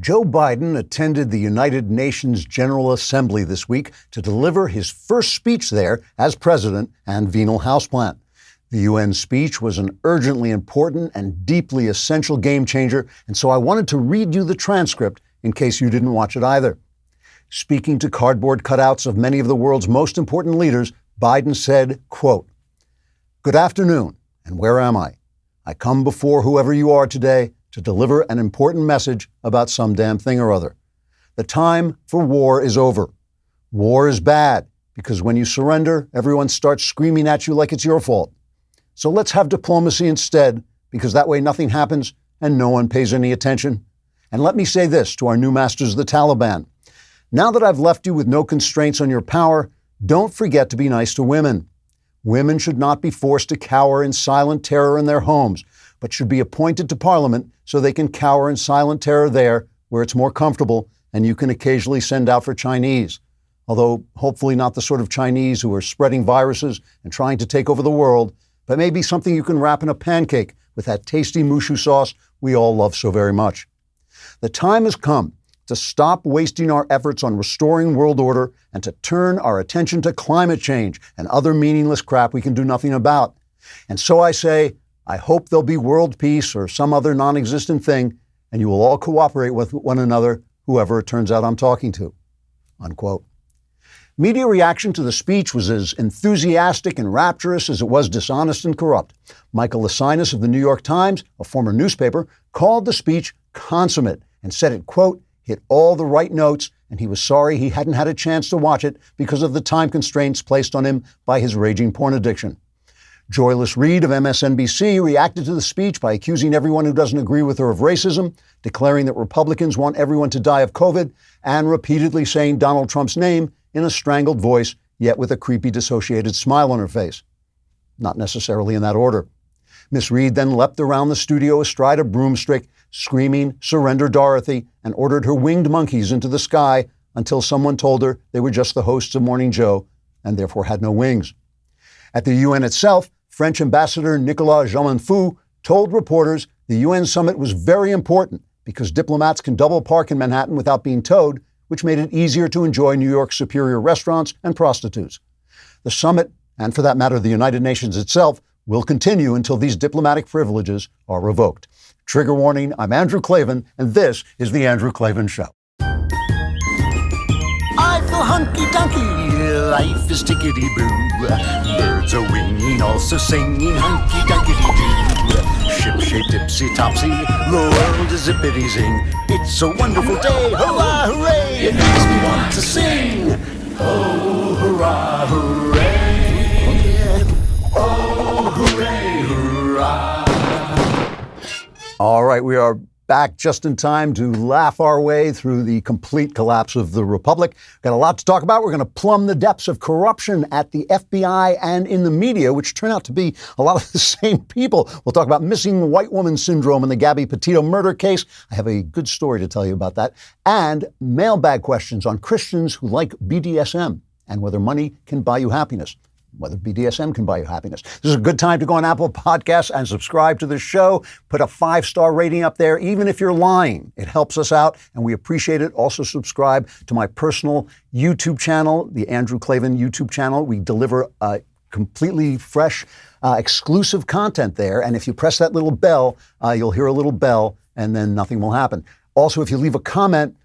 Joe Biden attended the United Nations General Assembly this week to deliver his first speech there as president and venal houseplant. The UN speech was an urgently important and deeply essential game changer, and so I wanted to read you the transcript in case you didn't watch it either. Speaking to cardboard cutouts of many of the world's most important leaders, Biden said, quote, "Good afternoon, and where am I? I come before whoever you are today to deliver an important message about some damn thing or other. The time for war is over. War is bad because when you surrender, everyone starts screaming at you like it's your fault. So let's have diplomacy instead, because that way nothing happens and no one pays any attention. And let me say this to our new masters, the Taliban. Now that I've left you with no constraints on your power, don't forget to be nice to women. Women should not be forced to cower in silent terror in their homes, but should be appointed to Parliament so they can cower in silent terror there where it's more comfortable and you can occasionally send out for Chinese. Although hopefully not the sort of Chinese who are spreading viruses and trying to take over the world, but maybe something you can wrap in a pancake with that tasty mushu sauce we all love so very much. The time has come to stop wasting our efforts on restoring world order and to turn our attention to climate change and other meaningless crap we can do nothing about. And so I say, I hope there'll be world peace or some other non-existent thing, and you will all cooperate with one another, whoever it turns out I'm talking to." Unquote. Media reaction to the speech was as enthusiastic and rapturous as it was dishonest and corrupt. Michael Lasinas of the New York Times, a former newspaper, called the speech consummate and said it, quote, hit all the right notes, and he was sorry he hadn't had a chance to watch it because of the time constraints placed on him by his raging porn addiction. Joyless Reed of MSNBC reacted to the speech by accusing everyone who doesn't agree with her of racism, declaring that Republicans want everyone to die of COVID, and repeatedly saying Donald Trump's name in a strangled voice, yet with a creepy dissociated smile on her face. Not necessarily in that order. Miss Reed then leapt around the studio astride a broomstick, screaming, "Surrender, Dorothy," and ordered her winged monkeys into the sky until someone told her they were just the hosts of Morning Joe and therefore had no wings. At the UN itself, French Ambassador Nicolas Jean-Menfou told reporters the UN summit was very important because diplomats can double park in Manhattan without being towed, which made it easier to enjoy New York's superior restaurants and prostitutes. The summit, and for that matter the United Nations itself, will continue until these diplomatic privileges are revoked. Trigger warning, I'm Andrew Klavan, and this is The Andrew Klavan Show. I feel hunky-dunky, life is tickety-boo. Birds are winging, also singing hunky-dunky-doo. Ship-shape, tipsy-topsy, the world is zippity-zing. It's a wonderful day, hurrah, hooray! It makes me want to sing. Oh, hurrah, hooray! Oh, hooray, hurrah! All right, we are back just in time to laugh our way through the complete collapse of the Republic. Got a lot to talk about. We're going to plumb the depths of corruption at the FBI and in the media, which turn out to be a lot of the same people. We'll talk about missing white woman syndrome in the Gabby Petito murder case. I have a good story to tell you about that. And mailbag questions on Christians who like BDSM and whether money can buy you happiness. Whether BDSM can buy you happiness. This is a good time to go on Apple Podcasts and subscribe to the show. Put a 5-star rating up there, even if you're lying. It helps us out, and we appreciate it. Also subscribe to my personal YouTube channel, the Andrew Klavan YouTube channel. We deliver completely fresh, exclusive content there. And if you press that little bell, you'll hear a little bell, and then nothing will happen. Also, if you leave a comment,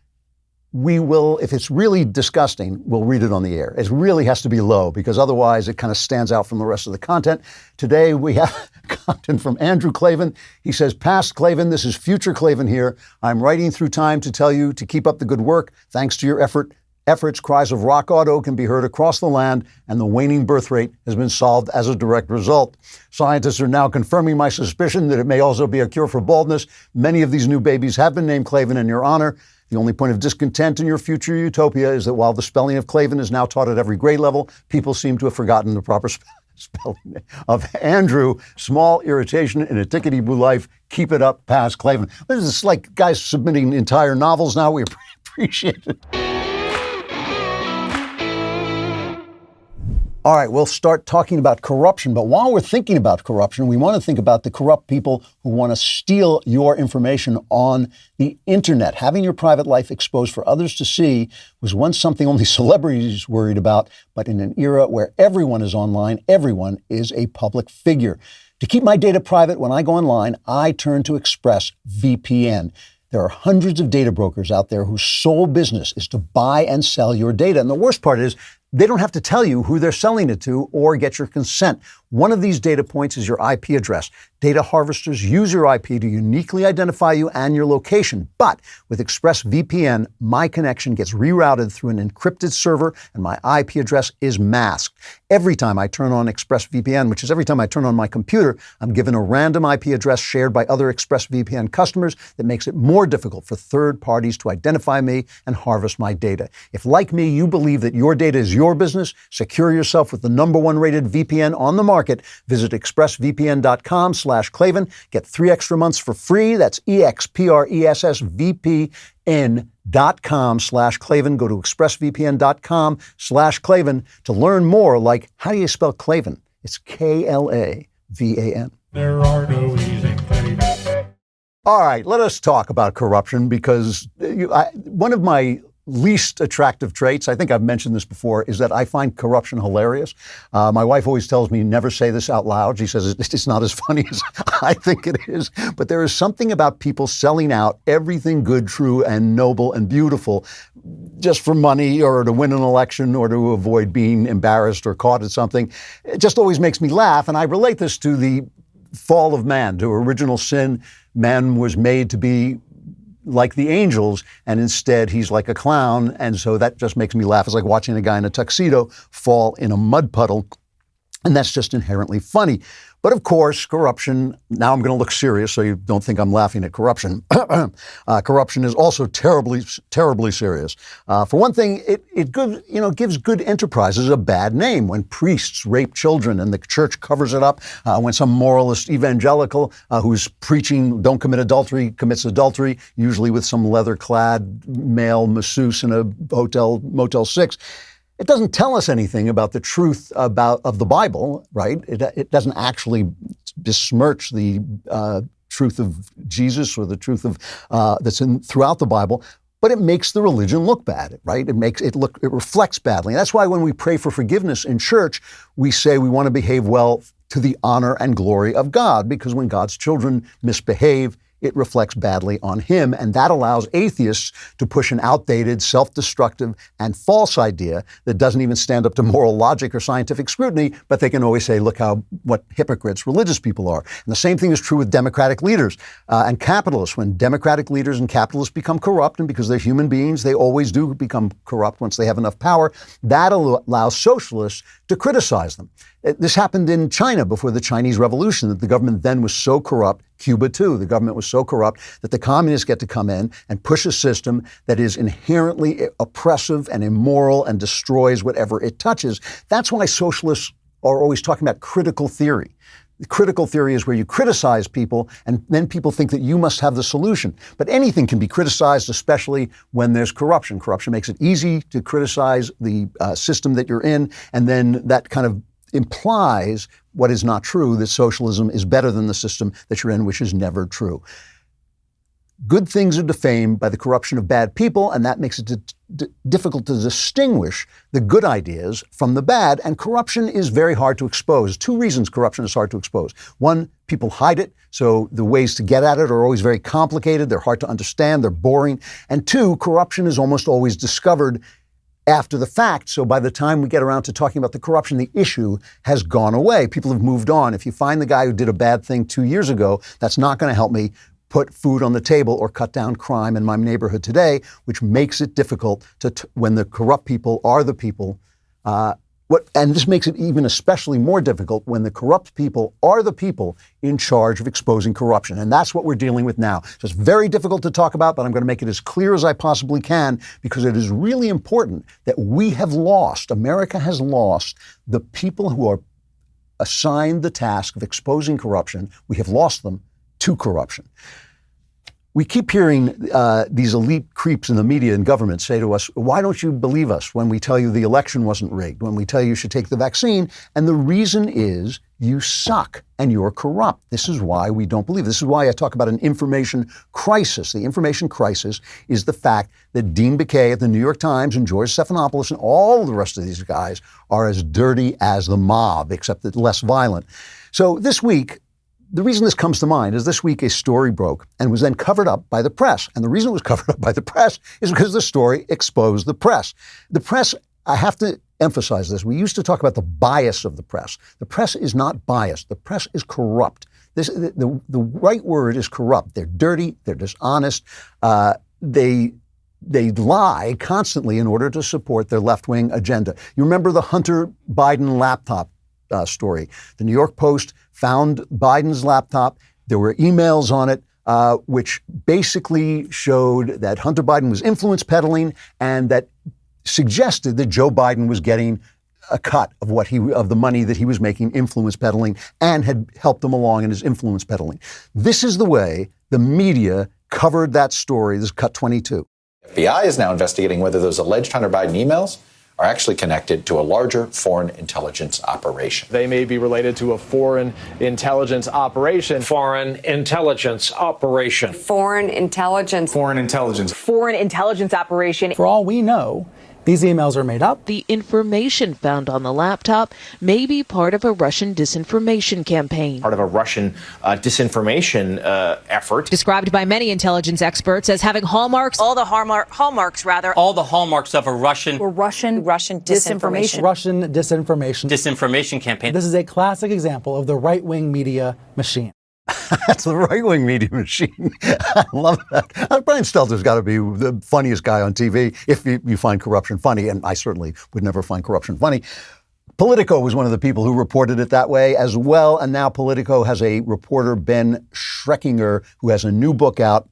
we will, if it's really disgusting, we'll read it on the air. It really has to be low because otherwise it kind of stands out from the rest of the content. Today we have content from Andrew Klavan. He says, "Past Klavan, this is future Klavan here. I'm writing through time to tell you to keep up the good work. Thanks to your efforts, cries of RockAuto can be heard across the land, and the waning birth rate has been solved as a direct result. Scientists are now confirming my suspicion that it may also be a cure for baldness. Many of these new babies have been named Klavan in your honor. The only point of discontent in your future utopia is that while the spelling of Klavan is now taught at every grade level, people seem to have forgotten the proper spelling of Andrew. Small irritation in a tickety-boo life. Keep it up, past Klavan." This is like guys submitting entire novels now. We appreciate it. All right, we'll start talking about corruption. But while we're thinking about corruption, we want to think about the corrupt people who want to steal your information on the internet. Having your private life exposed for others to see was once something only celebrities worried about, but in an era where everyone is online, everyone is a public figure. To keep my data private when I go online, I turn to ExpressVPN. There are hundreds of data brokers out there whose sole business is to buy and sell your data. And the worst part is they don't have to tell you who they're selling it to or get your consent. One of these data points is your IP address. Data harvesters use your IP to uniquely identify you and your location. But with ExpressVPN, my connection gets rerouted through an encrypted server and my IP address is masked. Every time I turn on ExpressVPN, which is every time I turn on my computer, I'm given a random IP address shared by other ExpressVPN customers that makes it more difficult for third parties to identify me and harvest my data. If, like me, you believe that your data is your business, secure yourself with the #1 rated VPN on the market. Visit expressvpn.com/Klavan. Get 3 extra months for free. That's expressvpn.com/Klavan. Go to expressvpn.com/Klavan to learn more, like how do you spell Klavan? It's Klavan. There are no easy Klavan. All right, let us talk about corruption because one of my least attractive traits, I think I've mentioned this before, is that I find corruption hilarious. My wife always tells me never say this out loud. She says it's not as funny as I think it is. But there is something about people selling out everything good, true, and noble and beautiful just for money or to win an election or to avoid being embarrassed or caught at something. It just always makes me laugh. And I relate this to the fall of man, to original sin. Man was made to be like the angels, and instead he's like a clown, and so that just makes me laugh. It's like watching a guy in a tuxedo fall in a mud puddle, and that's just inherently funny. But of course, corruption, now I'm going to look serious so you don't think I'm laughing at corruption. Corruption is also terribly, terribly serious. For one thing, it gives good enterprises a bad name. When priests rape children and the church covers it up, when some moralist evangelical who's preaching don't commit adultery commits adultery, usually with some leather-clad male masseuse in a Motel 6, it doesn't tell us anything about the truth of the Bible, right? It doesn't actually besmirch the truth of Jesus or the truth of that's throughout the Bible, but it makes the religion look bad, right? It reflects badly. And that's why when we pray for forgiveness in church, we say we want to behave well to the honor and glory of God, because when God's children misbehave, it reflects badly on him, and that allows atheists to push an outdated, self-destructive, and false idea that doesn't even stand up to moral logic or scientific scrutiny, but they can always say, look what hypocrites religious people are. And the same thing is true with democratic leaders and capitalists. When democratic leaders and capitalists become corrupt, and because they're human beings, they always do become corrupt once they have enough power, that allows socialists to criticize them. This happened in China before the Chinese Revolution, that the government then was so corrupt, Cuba too, the government was so corrupt that the communists get to come in and push a system that is inherently oppressive and immoral and destroys whatever it touches. That's why socialists are always talking about critical theory. The critical theory is where you criticize people and then people think that you must have the solution. But anything can be criticized, especially when there's corruption. Corruption makes it easy to criticize the system that you're in, and then that kind of implies what is not true, that socialism is better than the system that you're in, which is never true. Good things are defamed by the corruption of bad people, and that makes it difficult to distinguish the good ideas from the bad, and corruption is very hard to expose. 2 reasons corruption is hard to expose. 1, people hide it, so the ways to get at it are always very complicated, they're hard to understand, they're boring. And 2, corruption is almost always discovered after the fact. So by the time we get around to talking about the corruption, the issue has gone away. People have moved on. If you find the guy who did a bad thing 2 years ago, that's not going to help me put food on the table or cut down crime in my neighborhood today, which makes it difficult when the corrupt people are the people. And this makes it even especially more difficult when the corrupt people are the people in charge of exposing corruption. And that's what we're dealing with now. So it's very difficult to talk about, but I'm going to make it as clear as I possibly can, because it is really important that we have lost, America has lost, the people who are assigned the task of exposing corruption. We have lost them to corruption. We keep hearing these elite creeps in the media and government say to us, why don't you believe us when we tell you the election wasn't rigged, when we tell you should take the vaccine? And the reason is you suck and you're corrupt. This is why we don't believe. This is why I talk about an information crisis. The information crisis is the fact that Dean Baquet at the New York Times and George Stephanopoulos and all the rest of these guys are as dirty as the mob, except that less violent. So this week, the reason this comes to mind is this week a story broke and was then covered up by the press. And the reason it was covered up by the press is because the story exposed the press. The press, I have to emphasize this. We used to talk about the bias of the press. The press is not biased. The press is corrupt. The right word is corrupt. They're dirty. They're dishonest. They lie constantly in order to support their left-wing agenda. You remember the Hunter Biden laptop story. The New York Post found Biden's laptop. There were emails on it, which basically showed that Hunter Biden was influence peddling and that suggested that Joe Biden was getting a cut of of the money that he was making influence peddling and had helped him along in his influence peddling. This is the way the media covered that story. This is Cut 22. FBI is now investigating whether those alleged Hunter Biden emails are actually connected to a larger foreign intelligence operation. They may be related to a foreign intelligence operation. Foreign intelligence operation. Foreign intelligence. Foreign intelligence. Foreign intelligence operation. For all we know, these emails are made up. The information found on the laptop may be part of a Russian disinformation campaign. Part of a Russian disinformation effort. Described by many intelligence experts as having hallmarks. All the hallmarks of a Russian disinformation. Russian disinformation campaign. This is a classic example of the right-wing media machine. That's the right-wing media machine. I love that. Brian Stelter's got to be the funniest guy on TV if you find corruption funny, and I certainly would never find corruption funny. Politico was one of the people who reported it that way as well, and now Politico has a reporter, Ben Schreckinger, who has a new book out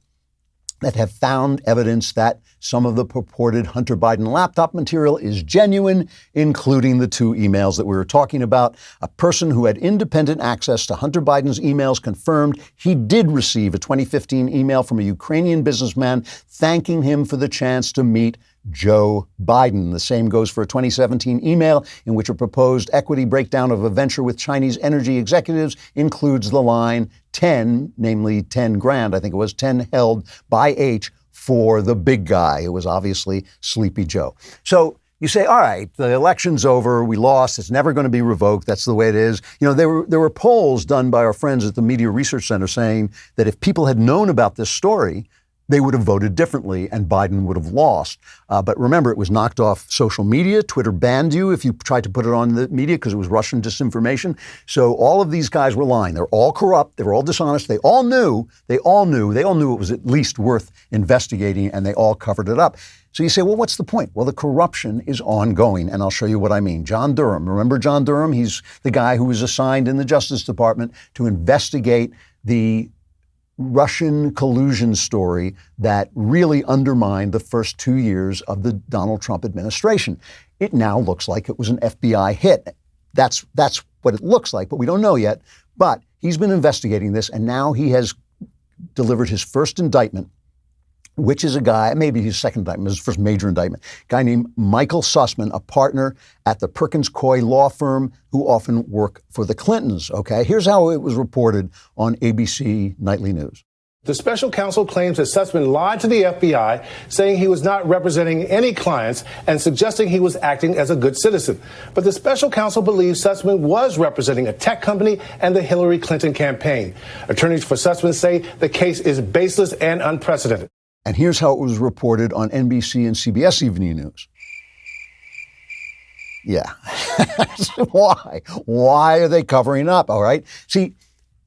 that have found evidence that some of the purported Hunter Biden laptop material is genuine, including the two emails that we were talking about. A person who had independent access to Hunter Biden's emails confirmed he did receive a 2015 email from a Ukrainian businessman thanking him for the chance to meet Joe Biden. The same goes for a 2017 email in which a proposed equity breakdown of a venture with Chinese energy executives includes the line 10, namely 10 grand, I think it was 10 held by H for the big guy. It was obviously Sleepy Joe. So you say, all right, the election's over, we lost, it's never going to be revoked, that's the way it is. You know, there were polls done by our friends at the Media Research Center saying that if people had known about this story, they would have voted differently and Biden would have lost. But remember, it was knocked off social media. Twitter banned you if you tried to put it on the media because it was Russian disinformation. So all of these guys were lying. They're all corrupt. They were all dishonest. They all knew it was at least worth investigating, and they all covered it up. So you say, well, what's the point? Well, the corruption is ongoing, and I'll show you what I mean. John Durham, remember John Durham? He's the guy who was assigned in the Justice Department to investigate the Russian collusion story that really undermined the first 2 years of the Donald Trump administration. It now looks like it was an FBI hit. That's what it looks like, but we don't know yet. But he's been investigating this, and now he has delivered his first indictment, which is a guy, maybe his second indictment, his first major indictment, a guy named Michael Sussman, a partner at the Perkins Coie law firm who often work for the Clintons, okay? Here's how it was reported on ABC Nightly News. The special counsel claims that Sussman lied to the FBI, saying he was not representing any clients and suggesting he was acting as a good citizen. But the special counsel believes Sussman was representing a tech company and the Hillary Clinton campaign. Attorneys for Sussman say the case is baseless and unprecedented. And here's how it was reported on NBC and CBS Evening News. Yeah. Why? Why are they covering up? All right. See,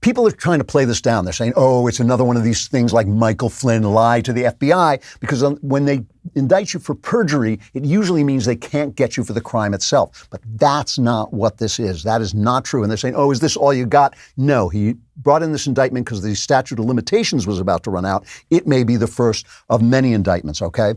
people are trying to play this down. They're saying, oh, it's another one of these things like Michael Flynn lied to the FBI, because when they indict you for perjury, it usually means they can't get you for the crime itself. But that's not what this is. That is not true. And they're saying, oh, is this all you got? No, he brought in this indictment because the statute of limitations was about to run out. It may be the first of many indictments, okay?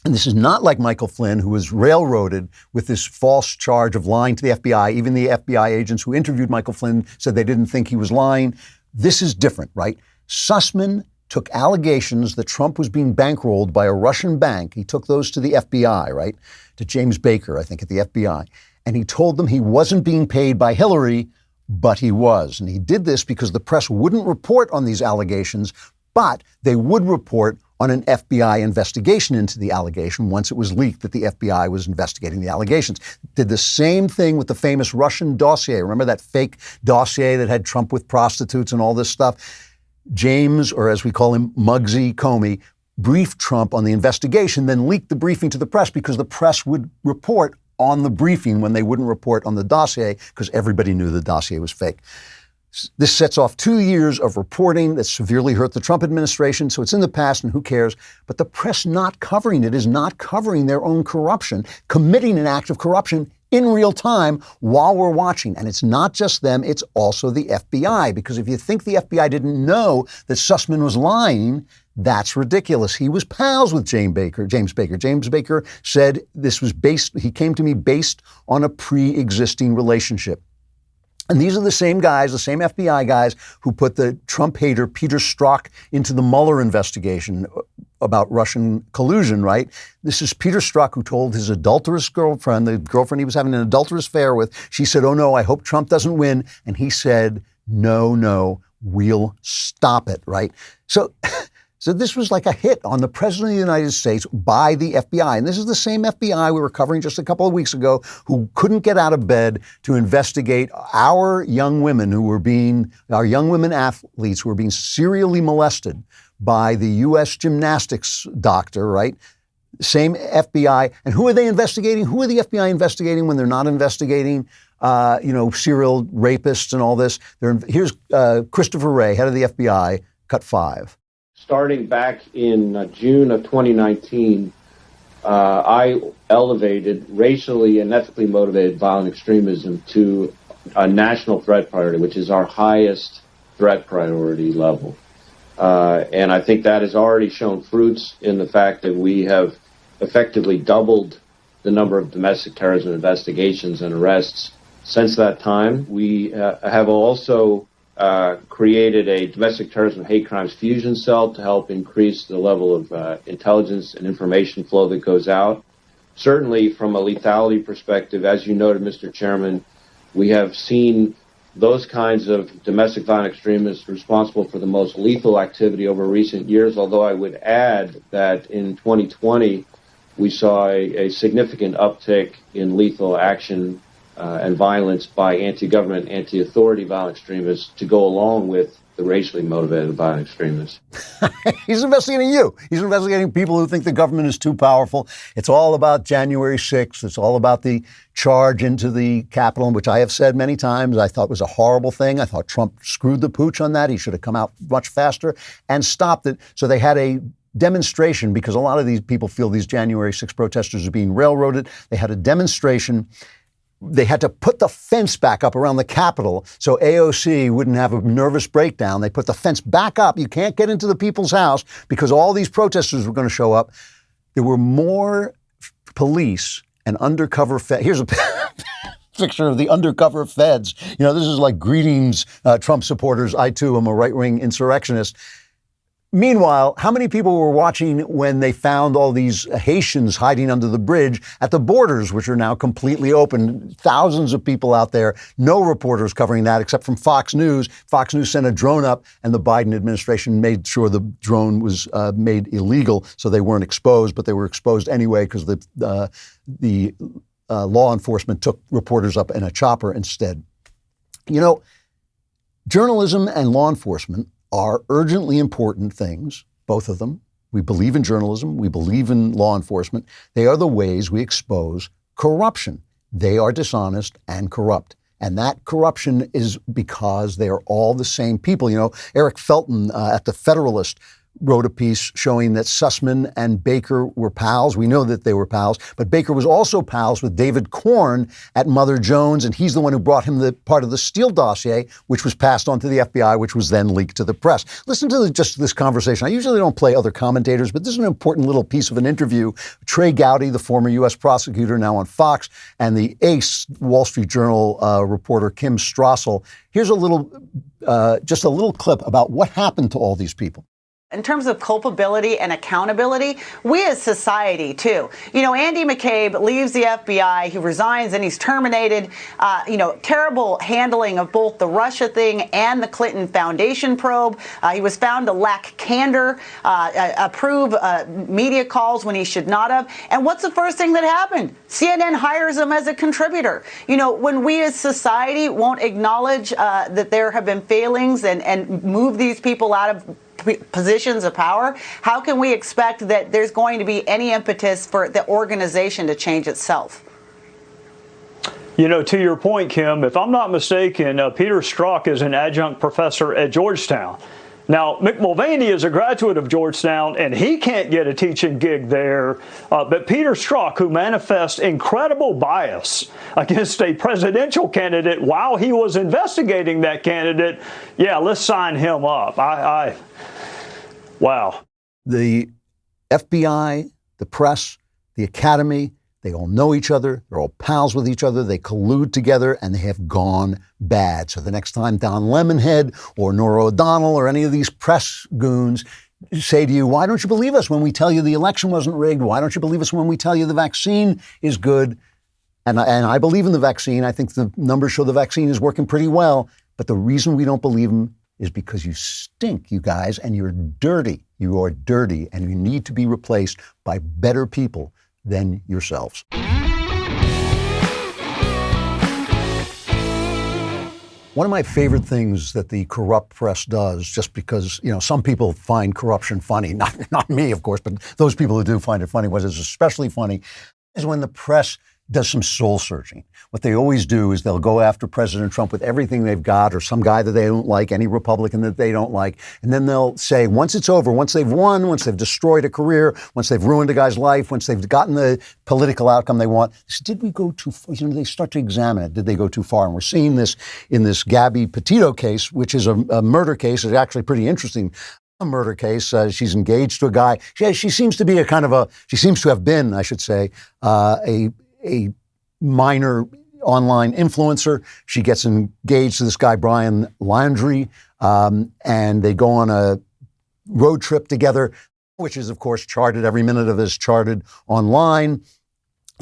And this is not like Michael Flynn, who was railroaded with this false charge of lying to the FBI. Even the FBI agents who interviewed Michael Flynn said they didn't think he was lying. This is different, right? Sussman took allegations that Trump was being bankrolled by a Russian bank. He took those to the FBI, right? To James Baker, I think, at the FBI. And he told them he wasn't being paid by Hillary, but he was. And he did this because the press wouldn't report on these allegations, but they would report on an FBI investigation into the allegation once it was leaked that the FBI was investigating the allegations. Did the same thing with the famous Russian dossier. Remember that fake dossier that had Trump with prostitutes and all this stuff? James, or as we call him, Muggsy Comey, briefed Trump on the investigation, then leaked the briefing to the press because the press would report on the briefing when they wouldn't report on the dossier because everybody knew the dossier was fake. This sets off 2 years of reporting that severely hurt the Trump administration, so it's in the past and who cares? But the press not covering it is not covering their own corruption, committing an act of corruption in real time while we're watching. And it's not just them, it's also the FBI. Because if you think the FBI didn't know that Sussman was lying, that's ridiculous. He was pals with James Baker. James Baker said this was he came to me based on a pre-existing relationship. And these are the same guys, the same FBI guys who put the Trump hater Peter Strzok into the Mueller investigation about Russian collusion, right? This is Peter Strzok who told his adulterous girlfriend, the girlfriend he was having an adulterous affair with, she said, "Oh no, I hope Trump doesn't win." And he said, no, we'll stop it, right? So this was like a hit on the President of the United States by the FBI. And this is the same FBI we were covering just a couple of weeks ago who couldn't get out of bed to investigate our young women our young women athletes who were being serially molested by the U.S. gymnastics doctor, right? Same FBI. And who are they investigating? Who are the FBI investigating when they're not investigating, serial rapists and all this? Here's Christopher Wray, head of the FBI, cut 5. Starting back in June of 2019, I elevated racially and ethically motivated violent extremism to a national threat priority, which is our highest threat priority level. And I think that has already shown fruits in the fact that we have effectively doubled the number of domestic terrorism investigations and arrests since that time. We have also created a domestic terrorism hate crimes fusion cell to help increase the level of intelligence and information flow that goes out. Certainly from a lethality perspective, as you noted, Mr. Chairman, we have seen those kinds of domestic violent extremists responsible for the most lethal activity over recent years, although I would add that in 2020, we saw a significant uptick in lethal action and violence by anti-government, anti-authority violent extremists to go along with the racially motivated violent extremists. He's investigating you. He's investigating people who think the government is too powerful. It's all about January 6th. It's all about the charge into the Capitol, which I have said many times I thought was a horrible thing. I thought Trump screwed the pooch on that. He should have come out much faster and stopped it. So they had a demonstration because a lot of these people feel these January 6th protesters are being railroaded. They had a demonstration. They had to put the fence back up around the Capitol so AOC wouldn't have a nervous breakdown. They put the fence back up. You can't get into the people's house because all these protesters were going to show up. There were more police and undercover feds. Here's a picture of the undercover feds. You know, this is like greetings, Trump supporters. I, too, am a right-wing insurrectionist. Meanwhile, how many people were watching when they found all these Haitians hiding under the bridge at the borders, which are now completely open? Thousands of people out there, no reporters covering that except from Fox News. Fox News sent a drone up and the Biden administration made sure the drone was made illegal so they weren't exposed, but they were exposed anyway because the law enforcement took reporters up in a chopper instead. You know, journalism and law enforcement are urgently important things, both of them. We believe in journalism. We believe in law enforcement. They are the ways we expose corruption. They are dishonest and corrupt. And that corruption is because they are all the same people. You know, Eric Felton at The Federalist wrote a piece showing that Sussman and Baker were pals. We know that they were pals, but Baker was also pals with David Corn at Mother Jones, and he's the one who brought him the part of the Steele dossier, which was passed on to the FBI, which was then leaked to the press. Listen to just this conversation. I usually don't play other commentators, but this is an important little piece of an interview. Trey Gowdy, the former U.S. prosecutor, now on Fox, and the ace Wall Street Journal reporter Kim Strassel. Here's a little, just a little clip about what happened to all these people. In terms of culpability and accountability, we as society, too. You know, Andy McCabe leaves the FBI, he resigns, and he's terminated. Terrible handling of both the Russia thing and the Clinton Foundation probe. He was found to lack candor, approve media calls when he should not have. And what's the first thing that happened? CNN hires him as a contributor. You know, when we as society won't acknowledge that there have been failings and move these people out of positions of power, how can we expect that there's going to be any impetus for the organization to change itself? You know, to your point, Kim, if I'm not mistaken, Peter Strzok is an adjunct professor at Georgetown. Now, Mick Mulvaney is a graduate of Georgetown, and he can't get a teaching gig there. But Peter Strzok, who manifests incredible bias against a presidential candidate while he was investigating that candidate, yeah, let's sign him up. Wow. The FBI, the press, the academy, they all know each other. They're all pals with each other. They collude together, and they have gone bad. So the next time Don Lemonhead or Norah O'Donnell or any of these press goons say to you, why don't you believe us when we tell you the election wasn't rigged? Why don't you believe us when we tell you the vaccine is good? And I believe in the vaccine. I think the numbers show the vaccine is working pretty well. But the reason we don't believe them is because you stink, you guys, and you're dirty. You are dirty, and you need to be replaced by better people than yourselves. One of my favorite things that the corrupt press does, just because, you know, some people find corruption funny, not me, of course, but those people who do find it funny, what is especially funny is when the press does some soul searching. What they always do is they'll go after President Trump with everything they've got, or some guy that they don't like, any Republican that they don't like. And then they'll say, once it's over, once they've won, once they've destroyed a career, once they've ruined a guy's life, once they've gotten the political outcome they want, did we go too far? You know, they start to examine it. Did they go too far? And we're seeing this in this Gabby Petito case, which is a murder case. It's actually pretty interesting. A murder case. She's engaged to a guy. She seems to be she seems to have been, I should say, a minor online influencer. She gets engaged to this guy, Brian Landry, and they go on a road trip together, which is, of course, charted. Every minute of it is charted online.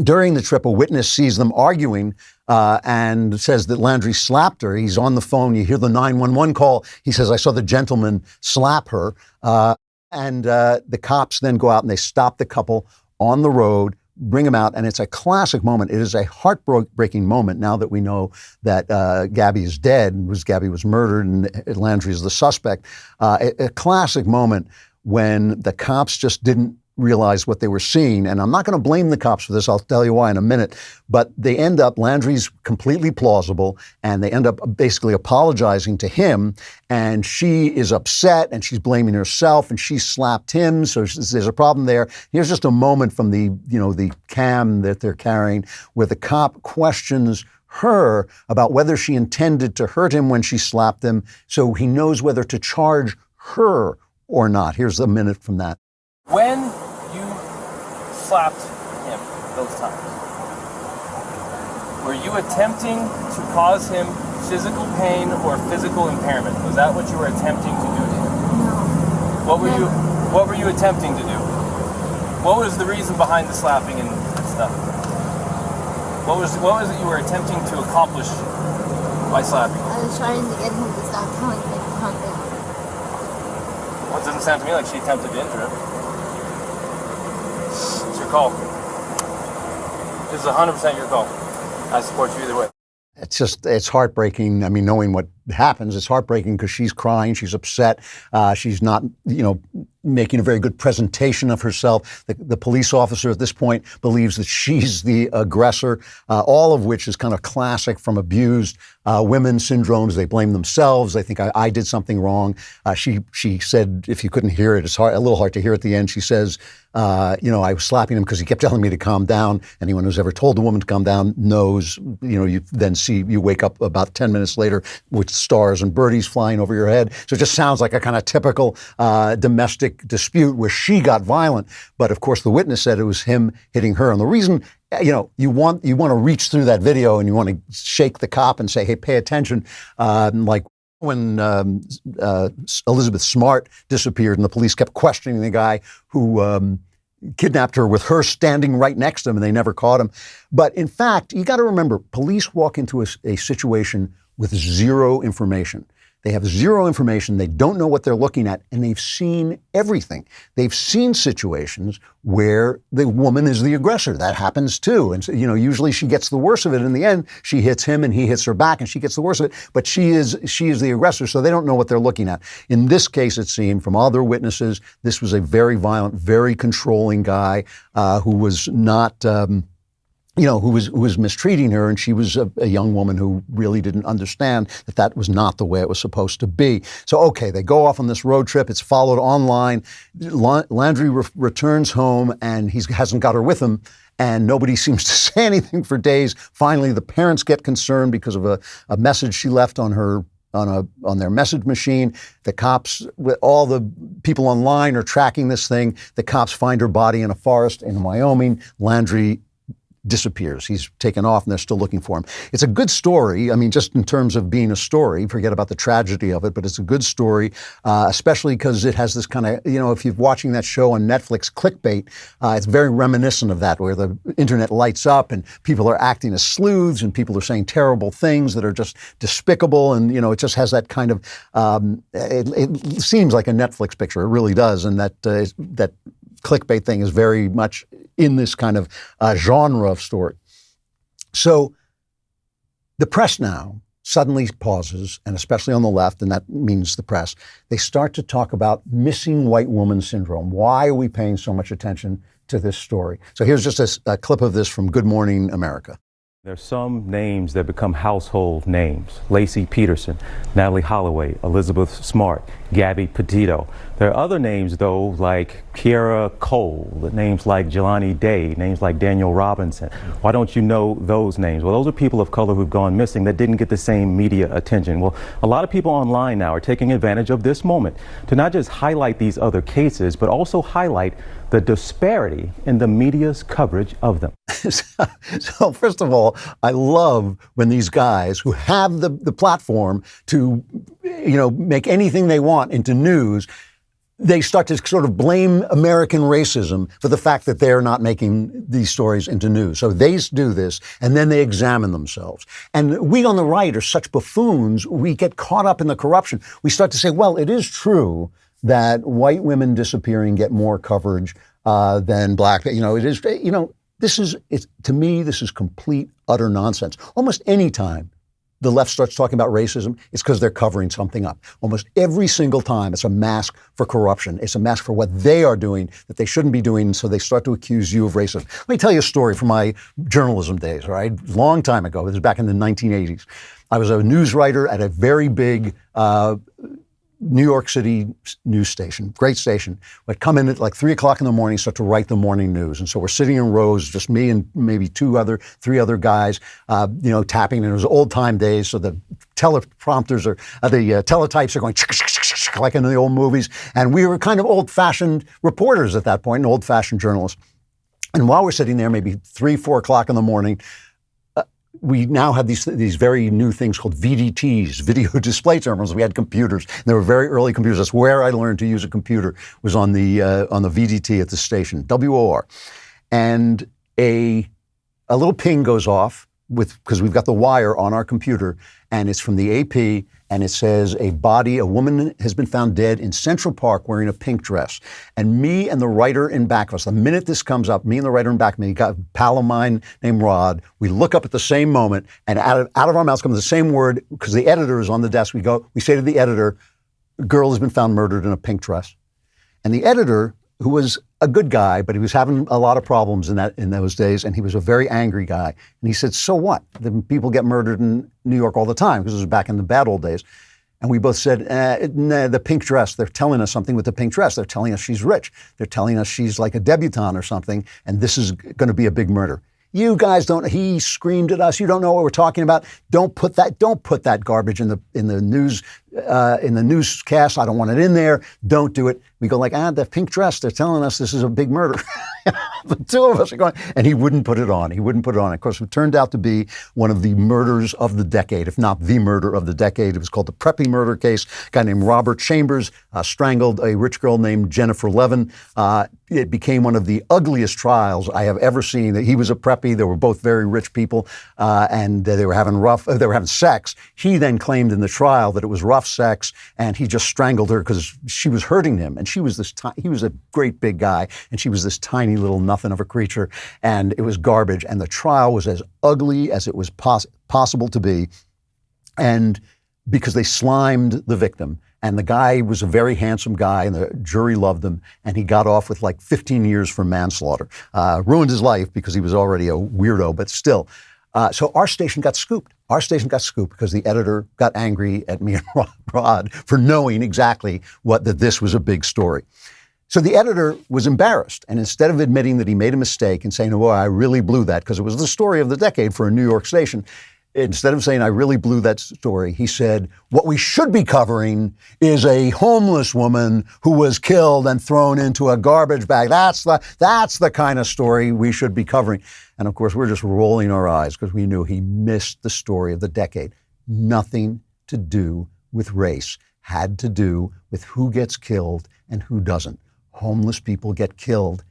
During the trip, a witness sees them arguing and says that Landry slapped her. He's on the phone. You hear the 911 call. He says, I saw the gentleman slap her. And the cops then go out and they stop the couple on the road, bring them out, and it's a classic moment. It is a heartbreaking moment now that we know that Gabby is dead, Gabby was murdered, and Landry is the suspect. A classic moment when the cops just didn't realize what they were seeing. And I'm not going to blame the cops for this. I'll tell you why in a minute. But they end up, Landry's completely plausible, and they end up basically apologizing to him. And she is upset, and she's blaming herself, and she slapped him. So there's a problem there. Here's just a moment from the cam that they're carrying where the cop questions her about whether she intended to hurt him when she slapped him, so he knows whether to charge her or not. Here's a minute from that. When you slapped him those times, were you attempting to cause him physical pain or physical impairment? Was that what you were attempting to do to him? No. What were you attempting to do? What was the reason behind the slapping and stuff? What was it you were attempting to accomplish by slapping? I was trying to get him to stop telling me to calm down. Well, it doesn't sound to me like she attempted to injure him. It's your call. This is 100% your call. I support you either way. It's heartbreaking. I mean, knowing what happens, it's heartbreaking because she's crying, she's upset, she's not, making a very good presentation of herself. The police officer at this point believes that she's the aggressor, all of which is kind of classic from abused women syndromes. They blame themselves. They think I did something wrong. She said, if you couldn't hear it, it's a little hard to hear at the end. She says, I was slapping him because he kept telling me to calm down. Anyone who's ever told a woman to calm down knows, you then you wake up about 10 minutes later with stars and birdies flying over your head. So it just sounds like a kind of typical domestic dispute where she got violent. But of course, the witness said it was him hitting her. And the reason, you want to reach through that video and you want to shake the cop and say, hey, pay attention, like When Elizabeth Smart disappeared and the police kept questioning the guy who kidnapped her with her standing right next to him and they never caught him. But in fact, you got to remember, police walk into a situation with zero information. They have zero information. They don't know what they're looking at, and they've seen everything. They've seen situations where the woman is the aggressor. That happens too. And so, usually she gets the worst of it. In the end, she hits him and he hits her back and she gets the worst of it. But she is the aggressor, so they don't know what they're looking at. In this case, it seemed from other witnesses, this was a very violent, very controlling guy who was not... who was mistreating her, and she was a young woman who really didn't understand that was not the way it was supposed to be. So, okay, they go off on this road trip. It's followed online. Landry returns home, and he hasn't got her with him, and nobody seems to say anything for days. Finally, the parents get concerned because of a message she left on their message machine. The cops, with all the people online, are tracking this thing. The cops find her body in a forest in Wyoming. Landry disappears. He's taken off and they're still looking for him. It's a good story. I mean, just in terms of being a story, forget about the tragedy of it, but it's a good story, especially because it has this kind of, if you're watching that show on Netflix, Clickbait, it's very reminiscent of that, where the internet lights up and people are acting as sleuths and people are saying terrible things that are just despicable. And, it just has that kind of, it seems like a Netflix picture. It really does. And that clickbait thing is very much in this kind of genre of story. So the press now suddenly pauses, and especially on the left, and that means the press, they start to talk about missing white woman syndrome. Why are we paying so much attention to this story? So here's just a clip of this from Good Morning America. There's some names that become household names. Lacey Peterson, Natalie Holloway, Elizabeth Smart, Gabby Petito. There are other names, though, like Kiera Cole, names like Jelani Day, names like Daniel Robinson. Why don't you know those names? Well, those are people of color who've gone missing that didn't get the same media attention. Well, a lot of people online now are taking advantage of this moment to not just highlight these other cases, but also highlight the disparity in the media's coverage of them. So first of all, I love when these guys who have the platform to, make anything they want into news, they start to sort of blame American racism for the fact that they're not making these stories into news. So they do this, and then they examine themselves. And we on the right are such buffoons, we get caught up in the corruption. We start to say, well, it is true that white women disappearing get more coverage than black. To me, this is complete, utter nonsense. Almost any time the left starts talking about racism, it's because they're covering something up. Almost every single time, it's a mask for corruption. It's a mask for what they are doing that they shouldn't be doing, so they start to accuse you of racism. Let me tell you a story from my journalism days, all right? Long time ago. This was back in the 1980s. I was a news writer at a very big New York City news station, great station. I'd come in at like 3 o'clock in the morning, start to write the morning news. And so we're sitting in rows, just me and maybe three other guys, tapping. And it was old time days. So the teleprompters the teletypes are going like in the old movies. And we were kind of old fashioned reporters at that point, and old fashioned journalists. And while we're sitting there, maybe 3-4 o'clock in the morning, we now have these very new things called VDTs, video display terminals. We had computers. And they were very early computers. That's where I learned to use a computer, was on the VDT at the station, WOR. And a little ping goes off because we've got the wire on our computer, and it's from the AP, and it says a woman has been found dead in Central Park wearing a pink dress. And me and the writer in back of us, the minute this comes up, me and the writer in back of me, got a pal of mine named Rod, we look up at the same moment, and out of our mouths comes the same word, because the editor is on the desk. We say to the editor, a girl has been found murdered in a pink dress. And the editor, who was a good guy, but he was having a lot of problems in those days, and he was a very angry guy. And he said, so what? The people get murdered in New York all the time, because it was back in the bad old days. And we both said, the pink dress, they're telling us something with the pink dress. They're telling us she's rich. They're telling us she's like a debutante or something, and this is going to be a big murder. You guys don't, he screamed at us, you don't know what we're talking about. Don't put that garbage in the newscast. I don't want it in there. Don't do it. We go like, the pink dress, they're telling us this is a big murder. The two of us are going, and he wouldn't put it on. He wouldn't put it on. Of course, it turned out to be one of the murders of the decade, if not the murder of the decade. It was called the Preppy murder case. A guy named Robert Chambers strangled a rich girl named Jennifer Levin. It became one of the ugliest trials I have ever seen. He was a preppy. They were both very rich people, and they were having sex. He then claimed in the trial that it was rough sex, and he just strangled her because she was hurting him. And he was a great big guy, and she was this tiny little nothing of a creature, and it was garbage. And the trial was as ugly as it was possible to be, and because they slimed the victim. And the guy was a very handsome guy, and the jury loved him, and he got off with like 15 years for manslaughter. Ruined his life because he was already a weirdo, but still. So our station got scooped. Our station got scooped because the editor got angry at me and Rod for knowing exactly that this was a big story. So the editor was embarrassed, and instead of admitting that he made a mistake and saying, "Oh, I really blew that," because it was the story of the decade for a New York station, instead of saying, "I really blew that story," he said, "What we should be covering is a homeless woman who was killed and thrown into a garbage bag. That's the kind of story we should be covering." And of course, we're just rolling our eyes because we knew he missed the story of the decade. Nothing to do with race, had to do with who gets killed and who doesn't. Homeless people get killed.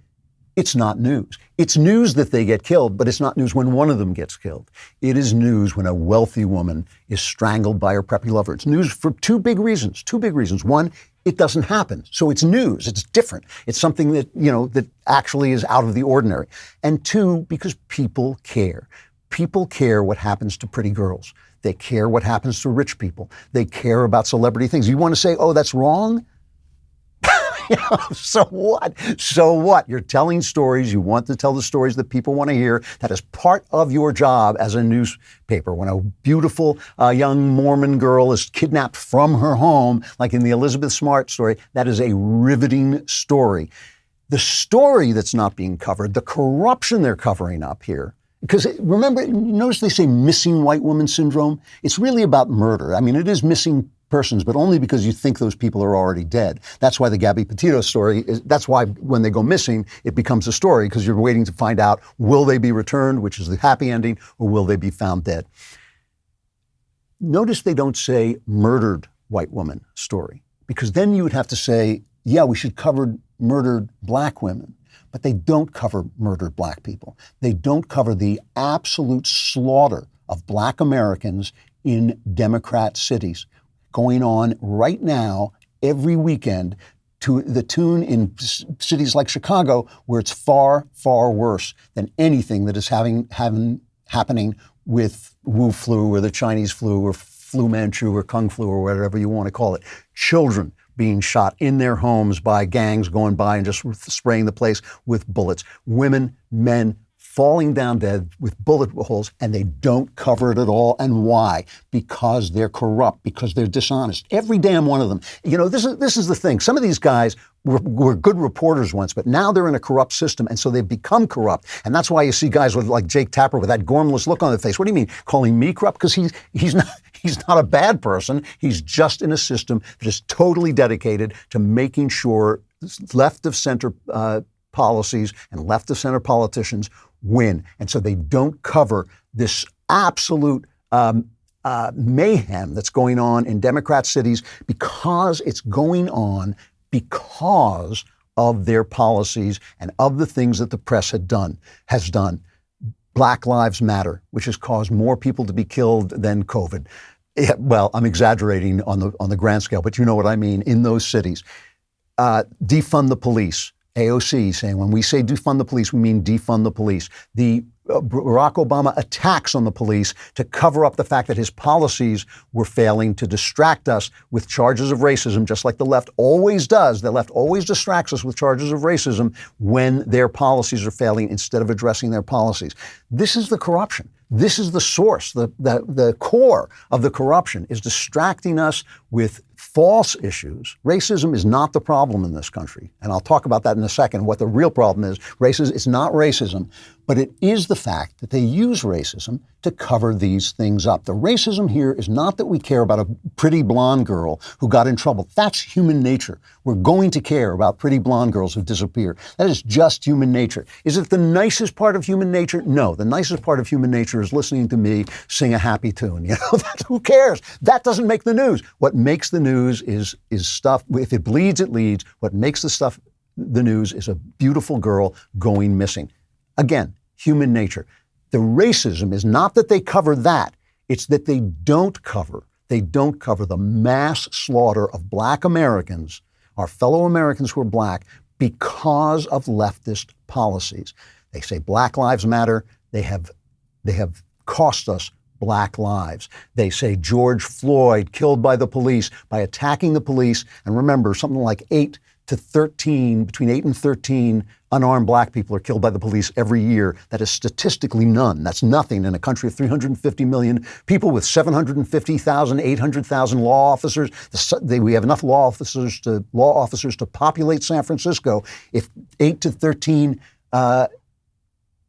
It's not news. It's news that they get killed, but it's not news when one of them gets killed. It is news when a wealthy woman is strangled by her preppy lover. It's news for two big reasons. One, it doesn't happen. So it's news. It's different. It's something that, that actually is out of the ordinary. And two, because people care. People care what happens to pretty girls. They care what happens to rich people. They care about celebrity things. You want to say, "Oh, that's wrong"? So what? So what? You're telling stories. You want to tell the stories that people want to hear. That is part of your job as a newspaper. When a beautiful young Mormon girl is kidnapped from her home, like in the Elizabeth Smart story, that is a riveting story. The story that's not being covered, the corruption they're covering up here, because remember, notice they say missing white woman syndrome. It's really about murder. I mean, it is missing persons, but only because you think those people are already dead. That's why the Gabby Petito story that's why when they go missing, it becomes a story, because you're waiting to find out, will they be returned, which is the happy ending, or will they be found dead? Notice they don't say murdered white woman story, because then you would have to say, yeah, we should cover murdered black women. But they don't cover murdered black people. They don't cover the absolute slaughter of black Americans in Democrat cities, going on right now every weekend to the tune in cities like Chicago, where it's far, far worse than anything that is happening with Wu flu or the Chinese flu or flu Manchu or Kung flu or whatever you want to call it. Children being shot in their homes by gangs going by and just spraying the place with bullets. Women, men, falling down dead with bullet holes, and they don't cover it at all. And why? Because they're corrupt, because they're dishonest. Every damn one of them. This is the thing. Some of these guys were good reporters once, but now they're in a corrupt system, and so they've become corrupt. And that's why you see guys like Jake Tapper with that gormless look on their face. What do you mean, calling me corrupt? Because he's not a bad person. He's just in a system that is totally dedicated to making sure left of center policies and left of center politicians win. And so they don't cover this absolute mayhem that's going on in Democrat cities, because it's going on because of their policies and of the things that the press has done. Black Lives Matter, which has caused more people to be killed than COVID. Yeah, well, I'm exaggerating on the grand scale, but you know what I mean. In those cities, defund the police. AOC saying, when we say defund the police, we mean defund the police. The Barack Obama attacks on the police to cover up the fact that his policies were failing, to distract us with charges of racism, just like the left always does. The left always distracts us with charges of racism when their policies are failing instead of addressing their policies. This is the corruption. This is the source. The core of the corruption is distracting us with false issues. Racism is not the problem in this country. And I'll talk about that in a second, what the real problem is. Racism, it's not racism, but it is the fact that they use racism to cover these things up. The racism here is not that we care about a pretty blonde girl who got in trouble. That's human nature. We're going to care about pretty blonde girls who disappear. That is just human nature. Is it the nicest part of human nature? No. The nicest part of human nature is listening to me sing a happy tune. You know, who cares? That doesn't make the news. What makes the news is stuff. If it bleeds, it leads. What makes the news is a beautiful girl going missing. Again, human nature. The racism is not that they cover that. It's that they don't cover the mass slaughter of black Americans, our fellow Americans who are black, because of leftist policies. They say Black Lives Matter. They have cost us black lives. They say George Floyd killed by the police by attacking the police. And remember, something like between 8 and 13 unarmed black people are killed by the police every year. That is statistically none. That's nothing in a country of 350 million people with 750,000, 800,000 law officers. We have enough law officers to populate San Francisco. If 8 to 13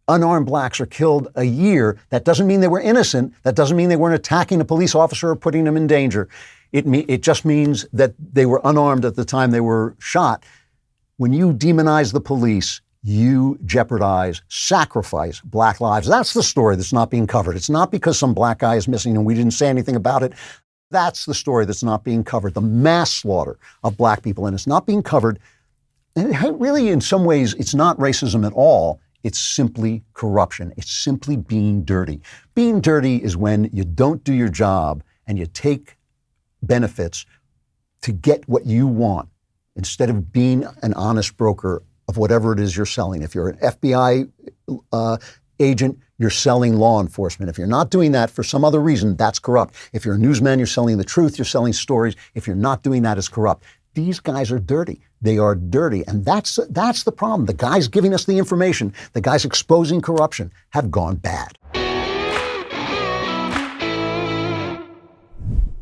unarmed blacks are killed a year, that doesn't mean they were innocent. That doesn't mean they weren't attacking a police officer or putting them in danger. It just means that they were unarmed at the time they were shot. When you demonize the police, you sacrifice black lives. That's the story that's not being covered. It's not because some black guy is missing and we didn't say anything about it. That's the story that's not being covered, the mass slaughter of black people. And it's not being covered. And really, in some ways, it's not racism at all. It's simply corruption. It's simply being dirty. Being dirty is when you don't do your job and you take benefits to get what you want instead of being an honest broker of whatever it is you're selling. If you're an FBI agent, you're selling law enforcement. If you're not doing that for some other reason, that's corrupt. If you're a newsman, you're selling the truth, you're selling stories. If you're not doing that, it's corrupt. These guys are dirty. They are dirty. And that's the problem. The guys giving us the information, the guys exposing corruption have gone bad.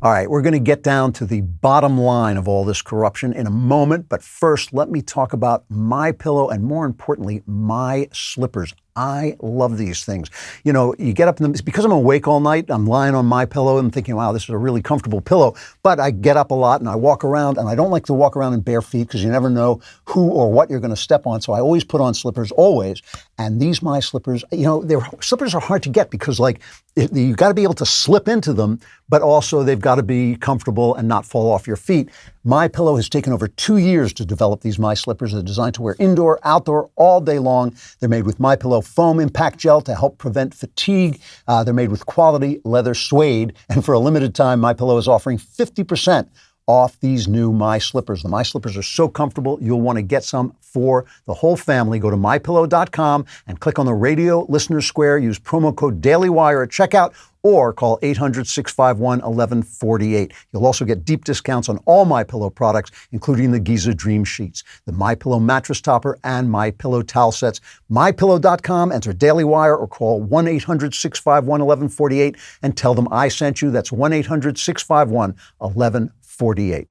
All right, we're going to get down to the bottom line of all this corruption in a moment. But first, let me talk about MyPillow and, more importantly, My Slippers. I love these things. You know, you get up because I'm awake all night, I'm lying on MyPillow and thinking, wow, this is a really comfortable pillow. But I get up a lot and I walk around, and I don't like to walk around in bare feet because you never know who or what you're going to step on. So I always put on slippers, always. And these My Slippers, you know, slippers are hard to get because, like, you got to be able to slip into them, but also they've got to be comfortable and not fall off your feet. MyPillow has taken over 2 years to develop these My Slippers. They're designed to wear indoor, outdoor, all day long. They're made with MyPillow foam impact gel to help prevent fatigue. They're made with quality leather suede. And for a limited time, MyPillow is offering 50% off these new My Slippers. The My Slippers are so comfortable, you'll want to get some for the whole family. Go to MyPillow.com and click on the Radio Listener Square. Use promo code DailyWire at checkout or call 800-651-1148. You'll also get deep discounts on all MyPillow products, including the Giza Dream Sheets, the MyPillow mattress topper, and MyPillow towel sets. MyPillow.com, enter DailyWire or call 1-800-651-1148 and tell them I sent you. That's 1-800-651-1148.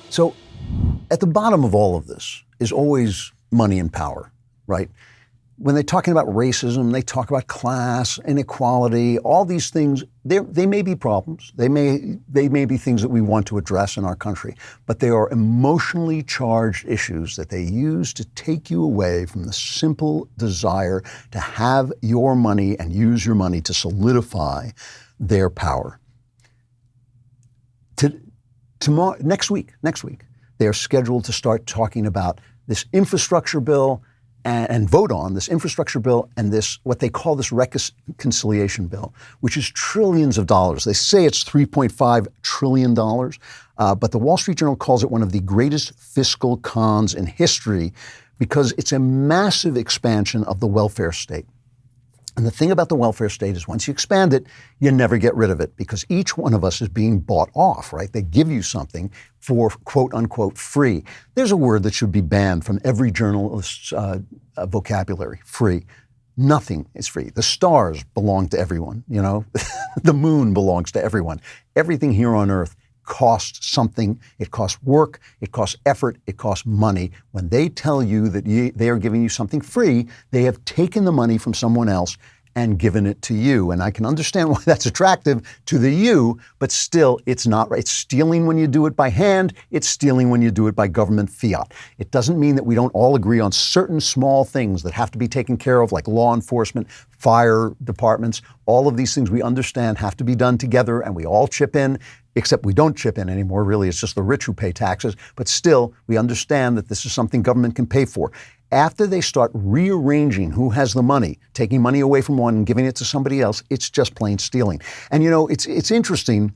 So at the bottom of all of this is always money and power, right? When they're talking about racism, they talk about class, inequality, all these things. They may be problems. They may be things that we want to address in our country, but they are emotionally charged issues that they use to take you away from the simple desire to have your money and use your money to solidify their power. Next week, they are scheduled to start talking about this infrastructure bill and vote on this infrastructure bill and this, what they call this reconciliation bill, which is trillions of dollars. They say it's $3.5 trillion, but the Wall Street Journal calls it one of the greatest fiscal cons in history because it's a massive expansion of the welfare state. And the thing about the welfare state is once you expand it, you never get rid of it because each one of us is being bought off, right? They give you something for quote unquote free. There's a word that should be banned from every journalist's vocabulary, free. Nothing is free. The stars belong to everyone, you know. The moon belongs to everyone. Everything here on Earth costs something. It costs work. It costs effort. It costs money. When they tell you that they are giving you something free, they have taken the money from someone else and given it to you. And I can understand why that's attractive to the you, but still, it's not right. It's stealing when you do it by hand. It's stealing when you do it by government fiat. It doesn't mean that we don't all agree on certain small things that have to be taken care of, like law enforcement, fire departments. All of these things we understand have to be done together, and we all chip in, except we don't chip in anymore. Really, it's just the rich who pay taxes. But still, we understand that this is something government can pay for. After they start rearranging who has the money, taking money away from one and giving it to somebody else, it's just plain stealing. And you know, it's interesting,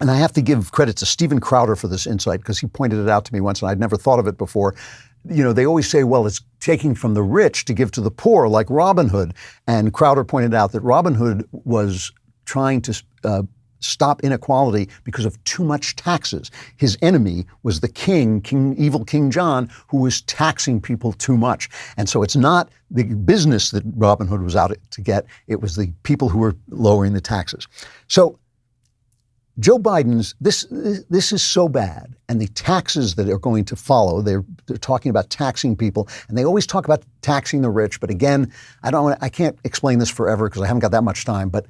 and I have to give credit to Stephen Crowder for this insight, because he pointed it out to me once and I'd never thought of it before. You know, they always say, well, it's taking from the rich to give to the poor, like Robin Hood. And Crowder pointed out that Robin Hood was trying to stop inequality because of too much taxes. His enemy was the evil King John, who was taxing people too much. And so it's not the business that Robin Hood was out to get, it was the people who were lowering the taxes. So Joe Biden's, this is so bad, and the taxes that are going to follow, they're talking about taxing people, and they always talk about taxing the rich, but again, I can't explain this forever because I haven't got that much time, but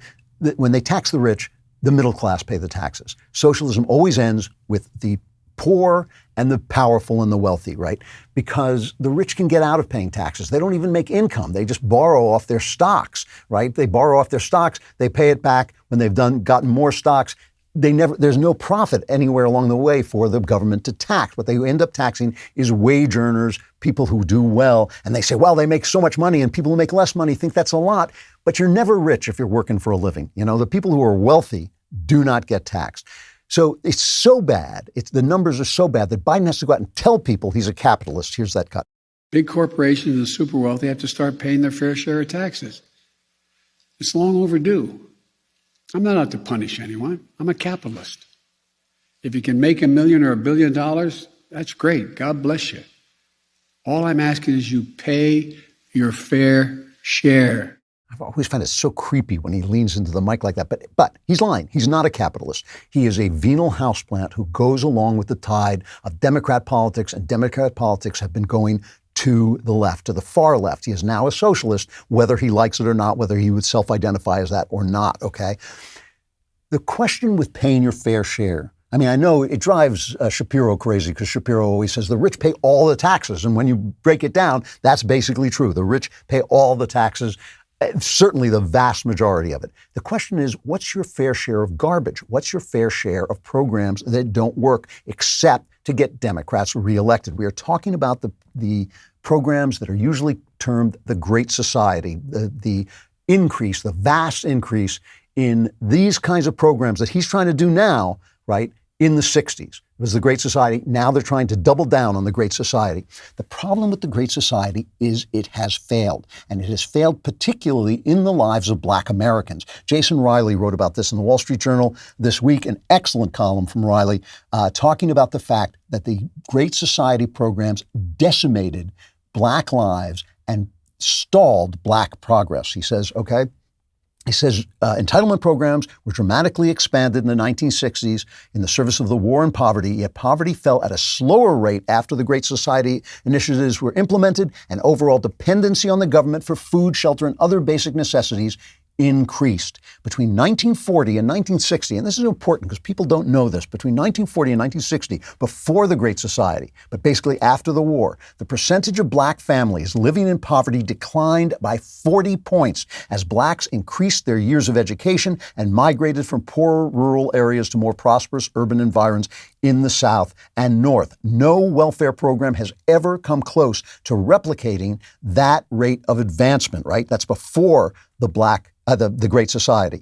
when they tax the rich, the middle class pay the taxes. Socialism always ends with the poor and the powerful and the wealthy, right? Because the rich can get out of paying taxes. They don't even make income. They just borrow off their stocks, right? They borrow off their stocks. They pay it back when they've gotten more stocks. There's no profit anywhere along the way for the government to tax. What they end up taxing is wage earners, people who do well. And they say, well, they make so much money, and people who make less money think that's a lot. But you're never rich if you're working for a living. You know, the people who are wealthy do not get taxed. So it's so bad. The numbers are so bad that Biden has to go out and tell people he's a capitalist. Here's that cut. Big corporations and super wealthy have to start paying their fair share of taxes. It's long overdue. I'm not out to punish anyone. I'm a capitalist. If you can make $1 million or $1 billion, that's great. God bless you. All I'm asking is you pay your fair share. I've always found it so creepy when he leans into the mic like that. But he's lying. He's not a capitalist. He is a venal houseplant who goes along with the tide of Democrat politics, and Democrat politics have been going to the left, to the far left. He is now a socialist, whether he likes it or not, whether he would self-identify as that or not, okay? The question with paying your fair share, I mean, I know it drives Shapiro crazy, because Shapiro always says the rich pay all the taxes. And when you break it down, that's basically true. The rich pay all the taxes, certainly the vast majority of it. The question is, what's your fair share of garbage? What's your fair share of programs that don't work except to get Democrats reelected? We are talking about the programs that are usually termed the Great Society, the increase, the vast increase in these kinds of programs that he's trying to do now, right, in the 60s. It was the Great Society. Now they're trying to double down on the Great Society. The problem with the Great Society is it has failed, and it has failed particularly in the lives of Black Americans. Jason Riley wrote about this in the Wall Street Journal this week, an excellent column from Riley, talking about the fact that the Great Society programs decimated Black lives and stalled Black progress. He says, okay, entitlement programs were dramatically expanded in the 1960s in the service of the war on poverty, yet poverty fell at a slower rate after the Great Society initiatives were implemented, and overall dependency on the government for food, shelter, and other basic necessities increased. Between 1940 and 1960, and this is important because people don't know this, between 1940 and 1960, before the Great Society, but basically after the war, the percentage of Black families living in poverty declined by 40 points as Blacks increased their years of education and migrated from poorer rural areas to more prosperous urban environs in the South and North. No welfare program has ever come close to replicating that rate of advancement, right? That's before the Great Society.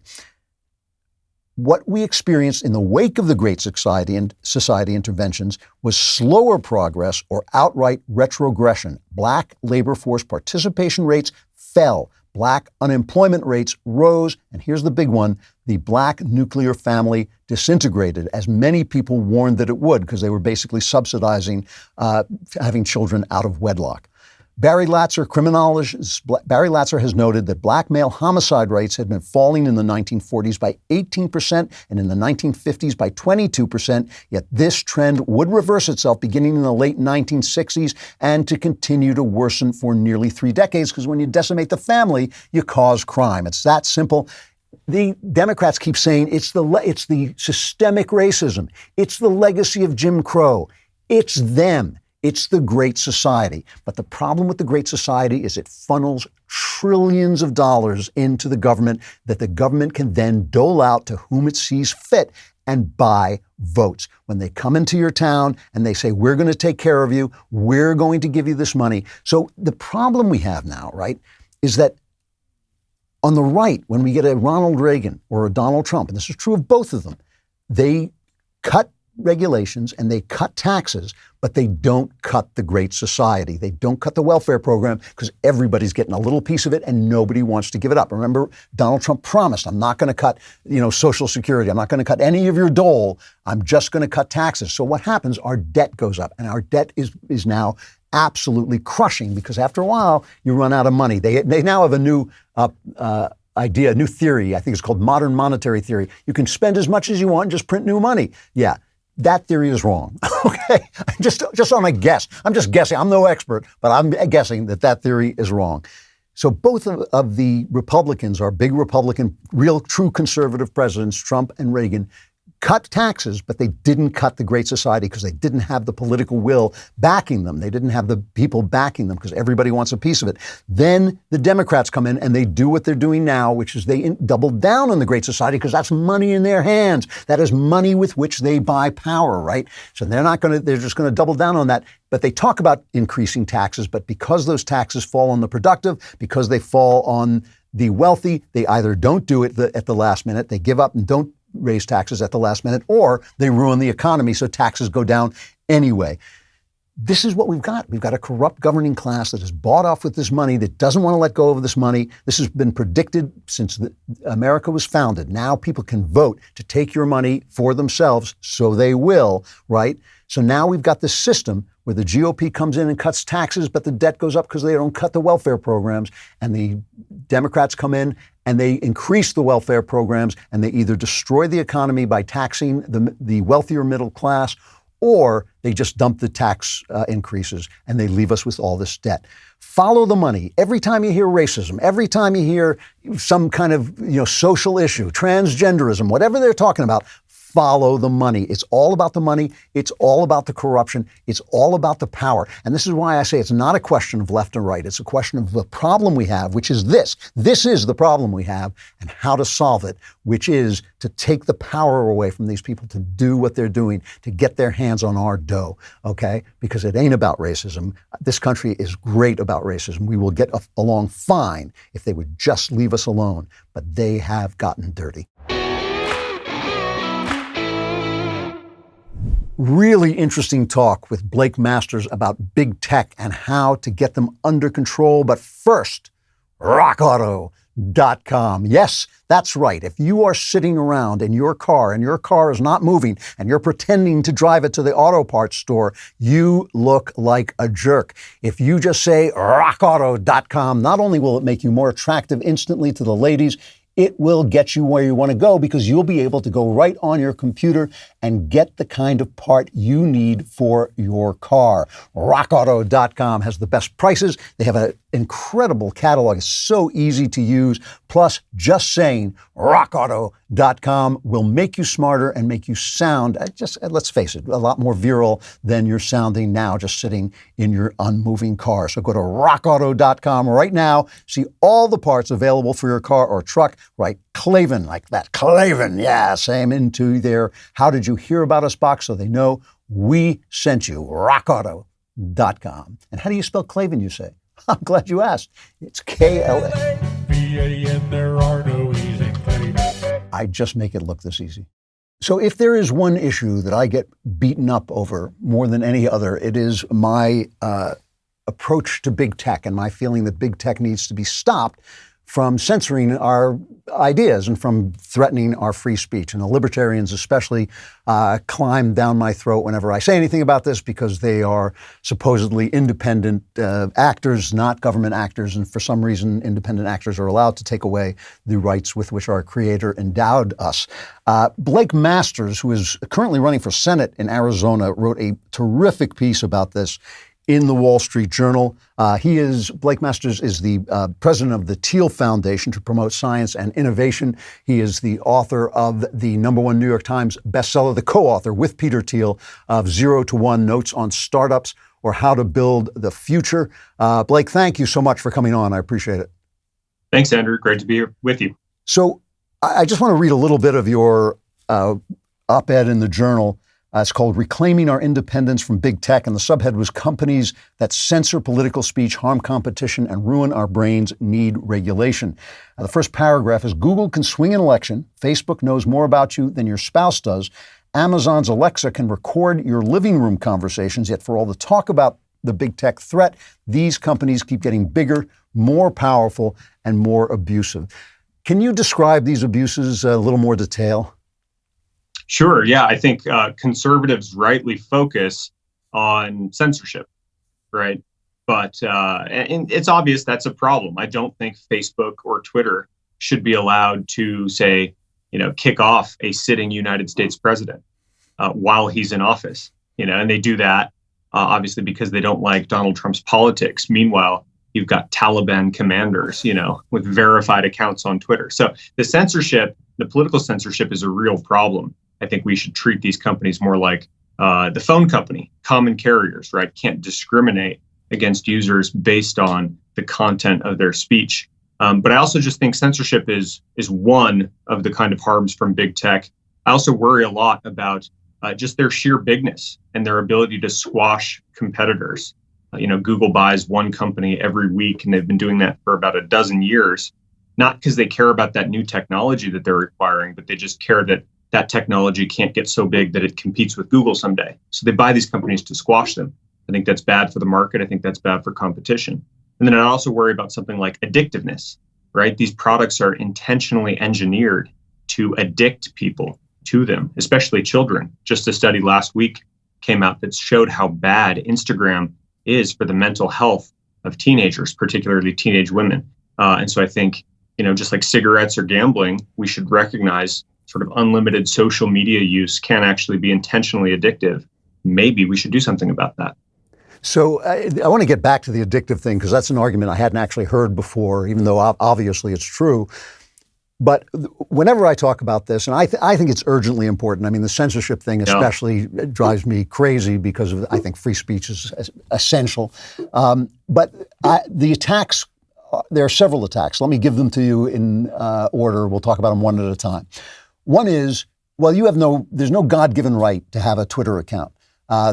What we experienced in the wake of the Great Society and society interventions was slower progress or outright retrogression. Black labor force participation rates fell. Black unemployment rates rose. And here's the big one. The Black nuclear family disintegrated, as many people warned that it would, because they were basically subsidizing having children out of wedlock. Barry Latzer has noted that black male homicide rates had been falling in the 1940s by 18% and in the 1950s by 22%, yet this trend would reverse itself beginning in the late 1960s and to continue to worsen for nearly 3 decades, because when you decimate the family, you cause crime. It's that simple. The Democrats keep saying it's the systemic racism. It's the legacy of Jim Crow. It's them. It's the Great Society. But the problem with the Great Society is it funnels trillions of dollars into the government that the government can then dole out to whom it sees fit and buy votes. When they come into your town and they say, we're going to take care of you, we're going to give you this money. So the problem we have now, right, is that on the right, when we get a Ronald Reagan or a Donald Trump, and this is true of both of them, they cut regulations and they cut taxes, but they don't cut the Great Society. They don't cut the welfare program because everybody's getting a little piece of it and nobody wants to give it up. Remember, Donald Trump promised, I'm not going to cut, Social Security. I'm not going to cut any of your dole. I'm just going to cut taxes. So what happens? Our debt goes up, and our debt is now absolutely crushing because after a while you run out of money. They now have a new idea, a new theory. I think it's called modern monetary theory. You can spend as much as you want and just print new money. Yeah. That theory is wrong. Okay, just on a guess. I'm just guessing. I'm no expert, but I'm guessing that theory is wrong. So both of the Republicans, our big Republican, real true conservative presidents, Trump and Reagan, cut taxes, but they didn't cut the Great Society because they didn't have the political will backing them. They didn't have the people backing them because everybody wants a piece of it. Then the Democrats come in and they do what they're doing now, which is they double down on the Great Society because that's money in their hands. That is money with which they buy power, right? So they're just going to double down on that. But they talk about increasing taxes, but because those taxes fall on the productive, because they fall on the wealthy, they either don't do it at the last minute, they give up and don't raise taxes at the last minute, or they ruin the economy so taxes go down anyway. This is what we've got. We've got a corrupt governing class that is bought off with this money, that doesn't want to let go of this money. This has been predicted since America was founded. Now people can vote to take your money for themselves, so they will, right? So now we've got this system where the GOP comes in and cuts taxes, but the debt goes up because they don't cut the welfare programs. And the Democrats come in and they increase the welfare programs, and they either destroy the economy by taxing the wealthier middle class, or they just dump the tax increases and they leave us with all this debt. Follow the money. Every time you hear racism, every time you hear some kind of social issue, transgenderism, whatever they're talking about, follow the money. It's all about the money. It's all about the corruption. It's all about the power. And this is why I say it's not a question of left and right. It's a question of the problem we have, which is this. This is the problem we have, and how to solve it, which is to take the power away from these people to do what they're doing, to get their hands on our dough, okay? Because it ain't about racism. This country is great about racism. We will get along fine if they would just leave us alone. But they have gotten dirty. Really interesting talk with Blake Masters about big tech and how to get them under control. But first, RockAuto.com. Yes, that's right. If you are sitting around in your car and your car is not moving and you're pretending to drive it to the auto parts store, you look like a jerk. If you just say RockAuto.com, not only will it make you more attractive instantly to the ladies, it will get you where you want to go because you'll be able to go right on your computer and get the kind of part you need for your car. RockAuto.com has the best prices. They have an incredible catalog. It's so easy to use. Plus, just saying RockAuto.com will make you smarter and make you sound, let's face it, a lot more virile than you're sounding now just sitting in your unmoving car. So go to RockAuto.com right now. See all the parts available for your car or truck. Right, Klavan, like that. Klavan, yeah, same into their How Did You Hear About Us box so they know we sent you. RockAuto.com. And how do you spell Klavan, you say? I'm glad you asked. It's K-L-A. V-A-N, there are no E's in Klavan. I just make it look this easy. So if there is one issue that I get beaten up over more than any other, it is my approach to big tech and my feeling that big tech needs to be stopped from censoring our ideas and from threatening our free speech. And the libertarians especially climb down my throat whenever I say anything about this, because they are supposedly independent actors, not government actors. And for some reason, independent actors are allowed to take away the rights with which our Creator endowed us. Blake Masters, who is currently running for Senate in Arizona, wrote a terrific piece about this in the Wall Street Journal. Blake Masters is the president of the Thiel Foundation to promote science and innovation. He is the author of the #1 New York Times bestseller, the co-author with Peter Thiel of 0 to 1 Notes on Startups or How to Build the Future. Blake, thank you so much for coming on. I appreciate it. Thanks, Andrew. Great to be here with you. So I just want to read a little bit of your op-ed in the Journal. It's called Reclaiming Our Independence from Big Tech, and the subhead was Companies That Censor Political Speech, Harm Competition, and Ruin Our Brains Need Regulation. The first paragraph is, Google can swing an election, Facebook knows more about you than your spouse does, Amazon's Alexa can record your living room conversations, yet for all the talk about the big tech threat, these companies keep getting bigger, more powerful, and more abusive. Can you describe these abuses in a little more detail? Sure. Yeah, I think conservatives rightly focus on censorship, right? But and it's obvious that's a problem. I don't think Facebook or Twitter should be allowed to, say, kick off a sitting United States president while he's in office. And they do that obviously because they don't like Donald Trump's politics. Meanwhile, you've got Taliban commanders, with verified accounts on Twitter. So the censorship, the political censorship, is a real problem. I think we should treat these companies more like the phone company, common carriers, right? Can't discriminate against users based on the content of their speech. But I also just think censorship is one of the kind of harms from big tech. I also worry a lot about just their sheer bigness and their ability to squash competitors. Google buys one company every week, and they've been doing that for about a dozen years, not because they care about that new technology that they're acquiring, but they just care that that technology can't get so big that it competes with Google someday. So they buy these companies to squash them. I think that's bad for the market. I think that's bad for competition. And then I also worry about something like addictiveness, right? These products are intentionally engineered to addict people to them, especially children. Just a study last week came out that showed how bad Instagram is for the mental health of teenagers, particularly teenage women. And so I think, just like cigarettes or gambling, we should recognize sort of unlimited social media use can actually be intentionally addictive. Maybe we should do something about that. So I want to get back to the addictive thing, because that's an argument I hadn't actually heard before, even though obviously it's true. But whenever I talk about this, and I think it's urgently important. I mean, the censorship thing especially drives me crazy because I think free speech is essential. But the attacks, there are several attacks. Let me give them to you in order. We'll talk about them one at a time. One is, well, there's no God-given right to have a Twitter account.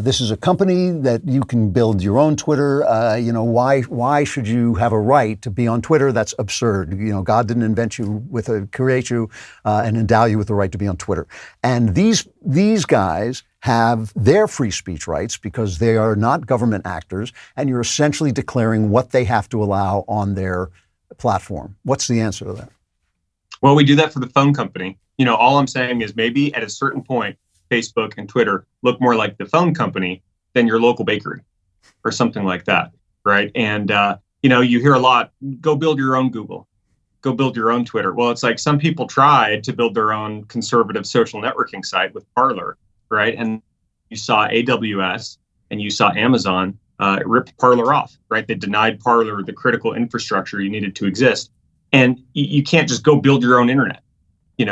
This is a company that you can build your own Twitter. Why should you have a right to be on Twitter? That's absurd. God didn't create you and endow you with the right to be on Twitter. And these guys have their free speech rights because they are not government actors, and you're essentially declaring what they have to allow on their platform. What's the answer to that? Well, we do that for the phone company. All I'm saying is maybe at a certain point, Facebook and Twitter look more like the phone company than your local bakery or something like that, right? And, you hear a lot, go build your own Google, go build your own Twitter. Well, it's like some people tried to build their own conservative social networking site with Parler, right? And you saw AWS and you saw Amazon ripped Parler off, right? They denied Parler the critical infrastructure you needed to exist. And you can't just go build your own internet.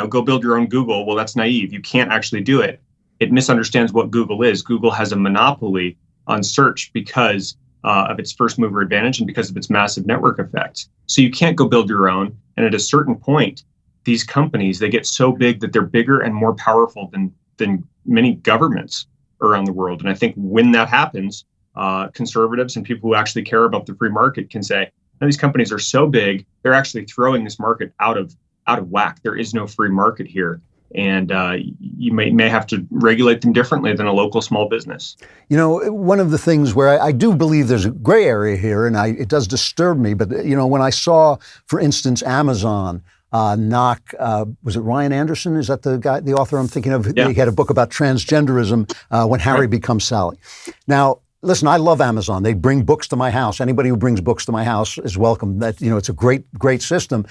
Go build your own Google. Well, that's naive. You can't actually do it. It misunderstands what Google is. Google has a monopoly on search because of its first mover advantage and because of its massive network effects. So you can't go build your own. And at a certain point, these companies, they get so big that they're bigger and more powerful than many governments around the world. And I think when that happens, conservatives and people who actually care about the free market can say, no, these companies are so big, they're actually throwing this market out of whack. There is no free market here. And you may have to regulate them differently than a local small business. You know, one of the things where I do believe there's a gray area here, and it does disturb me, but, you know, when I saw, for instance, Amazon knock, was it Ryan Anderson? Is that the author I'm thinking of? Yeah. He had a book about transgenderism, When Harry Becomes Sally. Now, listen, I love Amazon. They bring books to my house. Anybody who brings books to my house is welcome. That, you know, it's a great system.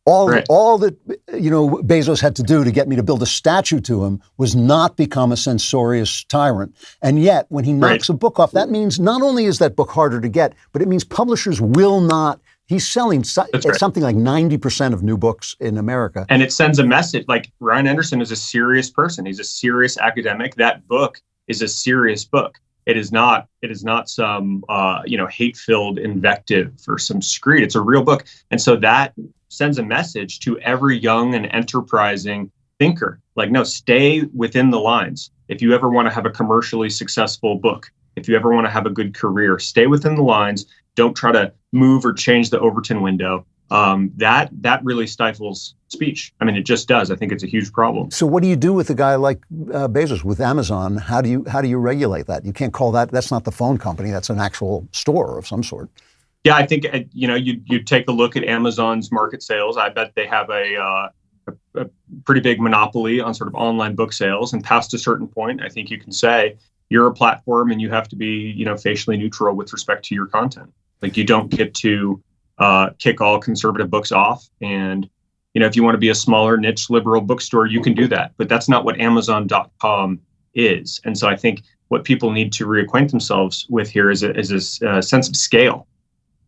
All that, you know, Bezos had to do to get me to build a statue to him was not become a censorious tyrant. And yet, when he knocks a book off, that means not only is that book harder to get, but it means publishers will not. He's selling something like 90% of new books in America. And it sends a message. Like, Ryan Anderson is a serious person. He's a serious academic. That book is a serious book. It is not some hate-filled invective or some screed. It's a real book. And so that sends a message to every young and enterprising thinker. Like, no, stay within the lines. If you ever want to have a commercially successful book, if you ever want to have a good career, stay within the lines. Don't try to move or change the Overton window. That really stifles speech. I mean, it just does. I think it's a huge problem. So what do you do with a guy like Bezos with Amazon? How do you regulate that? You can't call that's not the phone company. That's an actual store of some sort. Yeah, I think, you take a look at Amazon's market sales. I bet they have a pretty big monopoly on sort of online book sales. And past a certain point, I think you can say you're a platform and you have to be, facially neutral with respect to your content. Like, you don't get to kick all conservative books off. And, if you want to be a smaller niche liberal bookstore, you can do that. But that's not what Amazon.com is. And so I think what people need to reacquaint themselves with here is a sense of scale.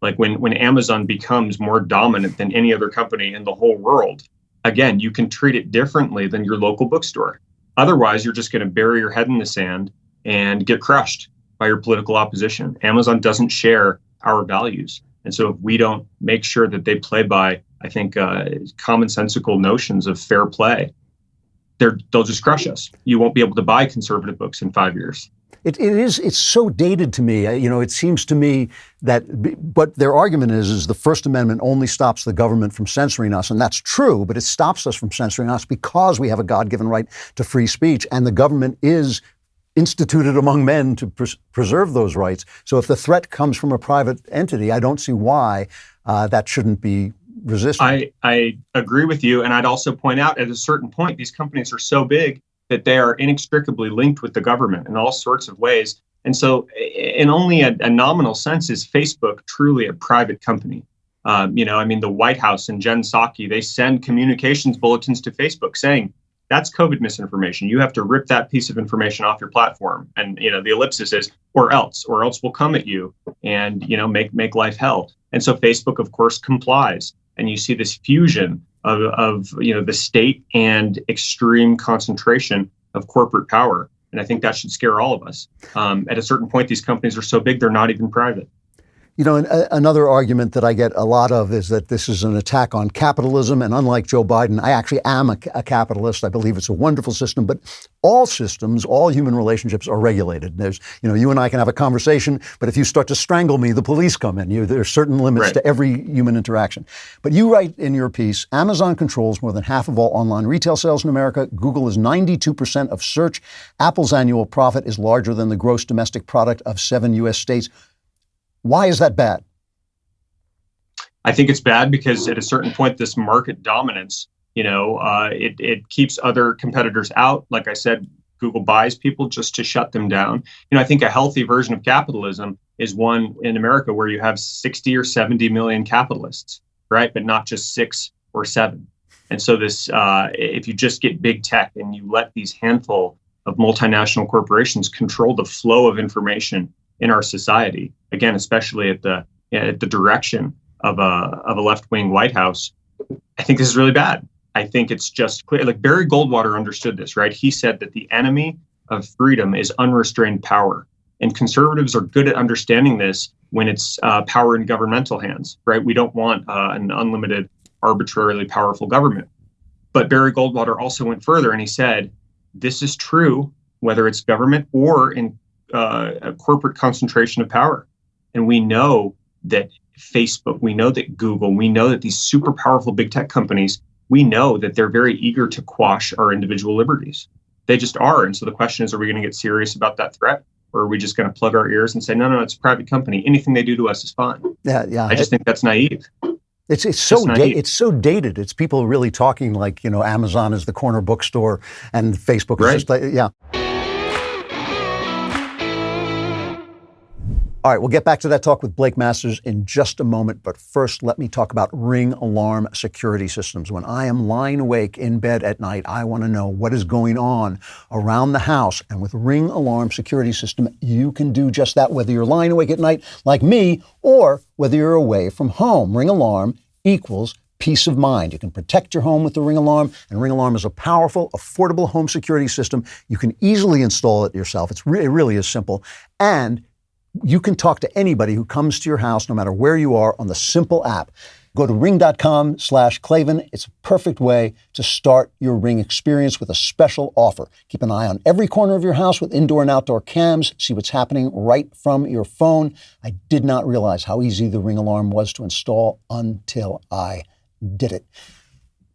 Like, when Amazon becomes more dominant than any other company in the whole world, again, you can treat it differently than your local bookstore. Otherwise, you're just going to bury your head in the sand and get crushed by your political opposition. Amazon doesn't share our values. And so if we don't make sure that they play by, I think, commonsensical notions of fair play, they'll just crush us. You won't be able to buy conservative books in 5 years. It's so dated to me. It seems to me that what their argument is the First Amendment only stops the government from censoring us. And that's true, but it stops us from censoring us because we have a God-given right to free speech. And the government is instituted among men to preserve those rights. So if the threat comes from a private entity, I don't see why that shouldn't be resisted. I agree with you. And I'd also point out, at a certain point, these companies are so big that they are inextricably linked with the government in all sorts of ways. And so in only a nominal sense is Facebook truly a private company. The White House and Jen Psaki, they send communications bulletins to Facebook saying, that's COVID misinformation. You have to rip that piece of information off your platform. And, the ellipsis is, or else we'll come at you and, make life hell. And so Facebook, of course, complies. And you see this fusion of the state and extreme concentration of corporate power. And I think that should scare all of us. At a certain point, these companies are so big, they're not even private. Another argument that I get a lot of is that this is an attack on capitalism. And unlike Joe Biden, I actually am a capitalist. I believe it's a wonderful system, but all systems, all human relationships are regulated. There's, you and I can have a conversation, but if you start to strangle me, the police come in. There are certain limits to every human interaction. But you write in your piece, Amazon controls more than half of all online retail sales in America. Google is 92% of search. Apple's annual profit is larger than the gross domestic product of 7 U.S. states. Why is that bad? I think it's bad because at a certain point, this market dominance, it keeps other competitors out. Like I said, Google buys people just to shut them down. I think a healthy version of capitalism is one in America where you have 60 or 70 million capitalists, right? But not just 6 or 7. And so this, if you just get big tech and you let these handful of multinational corporations control the flow of information in our society, again, especially at the direction of a left-wing White House, I think this is really bad. I think it's just clear. Like, Barry Goldwater understood this, right? He said that the enemy of freedom is unrestrained power. And conservatives are good at understanding this when it's power in governmental hands, right? We don't want an unlimited, arbitrarily powerful government. But Barry Goldwater also went further and he said, this is true whether it's government or in a corporate concentration of power. And we know that Facebook, we know that Google, we know that these super powerful big tech companies we know that they're very eager to quash our individual liberties. They just are. And so the question is, are we going to get serious about that threat? Or are we just going to plug our ears and say, no, it's a private company. Anything they do to us is fine. Yeah. I just think that's naive. It's so dated. It's people really talking like, Amazon is the corner bookstore and Facebook is just like, yeah. All right, we'll get back to that talk with Blake Masters in just a moment. But first, let me talk about Ring alarm security systems. When I am lying awake in bed at night, I want to know what is going on around the house. And with Ring alarm security system, you can do just that, whether you're lying awake at night like me or whether you're away from home. Ring alarm equals peace of mind. You can protect your home with the Ring alarm, and Ring alarm is a powerful, affordable home security system. You can easily install it yourself. It really is simple. And you can talk to anybody who comes to your house, no matter where you are, on the simple app. Go to ring.com/Klavan. It's a perfect way to start your Ring experience with a special offer. Keep an eye on every corner of your house with indoor and outdoor cams. See what's happening right from your phone. I did not realize how easy the Ring alarm was to install until I did it.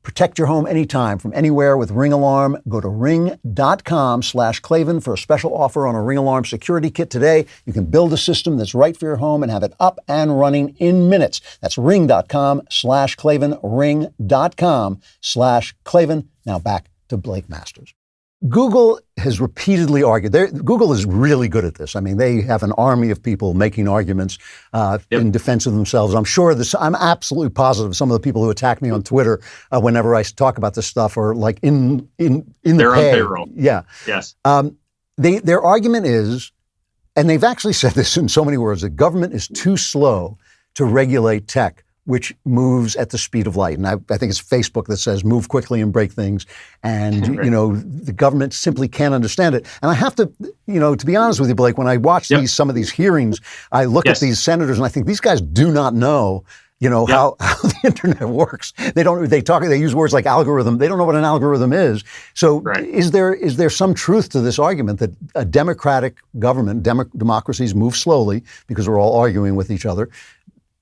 Protect your home anytime from anywhere with Ring Alarm. Go to ring.com/Klavan for a special offer on a Ring Alarm security kit today. You can build a system that's right for your home and have it up and running in minutes. That's ring.com/Klavan, ring.com/Klavan. Now back to Blake Masters. Google has repeatedly argued. Google is really good at this. I mean, they have an army of people making arguments in defense of themselves. I'm absolutely positive some of the people who attack me on Twitter whenever I talk about this stuff are like in the They're on payroll. Yeah. Yes. Their argument is, and they've actually said this in so many words, that government is too slow to regulate tech, which moves at the speed of light. And I think it's Facebook that says move quickly and break things. And, the government simply can't understand it. And I have to, to be honest with you, Blake, when I watch some of these hearings, I look at these senators and I think these guys do not know, how the internet works. They use words like algorithm. They don't know what an algorithm is. So is there some truth to this argument that a democratic government, democracies move slowly because we're all arguing with each other?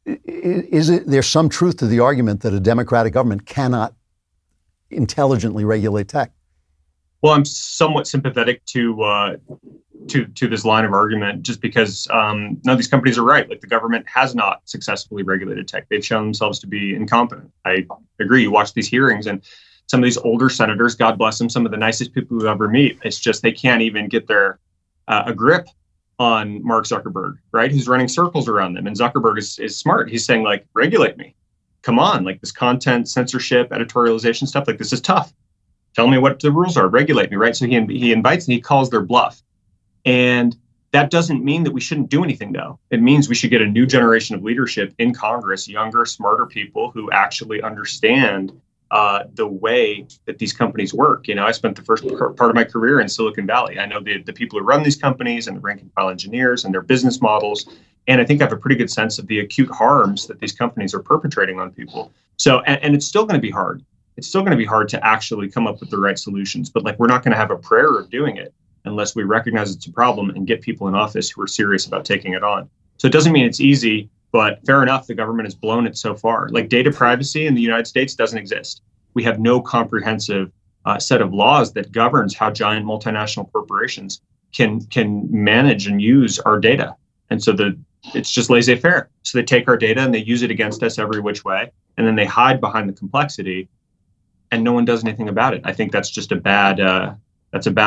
There's some truth to the argument that a democratic government cannot intelligently regulate tech? Well, I'm somewhat sympathetic to this line of argument, just because none of these companies are right. Like, the government has not successfully regulated tech. They've shown themselves to be incompetent. I agree. You watch these hearings, and some of these older senators, God bless them, some of the nicest people you ever meet. It's just they can't even get their a grip on Mark Zuckerberg, right? Who's running circles around them. And Zuckerberg is smart. He's saying, like, regulate me. Come on, like, this content censorship, editorialization stuff, like, this is tough. Tell me what the rules are. Regulate me, right? So he invites and he calls their bluff. And that doesn't mean that we shouldn't do anything, though. It means we should get a new generation of leadership in Congress, younger, smarter people who actually understand the way that these companies work. I spent the first part of my career in Silicon Valley. I know the people who run these companies and the rank and file engineers and their business models. And I think I have a pretty good sense of the acute harms that these companies are perpetrating on people. So, and it's still going to be hard. It's still going to be hard to actually come up with the right solutions. But, like, we're not going to have a prayer of doing it unless we recognize it's a problem and get people in office who are serious about taking it on. So it doesn't mean it's easy. But fair enough, the government has blown it so far. Like, data privacy in the United States doesn't exist. We have no comprehensive set of laws that governs how giant multinational corporations can manage and use our data. And so it's just laissez-faire. So they take our data and they use it against us every which way. And then they hide behind the complexity and no one does anything about it. I think that's just a bad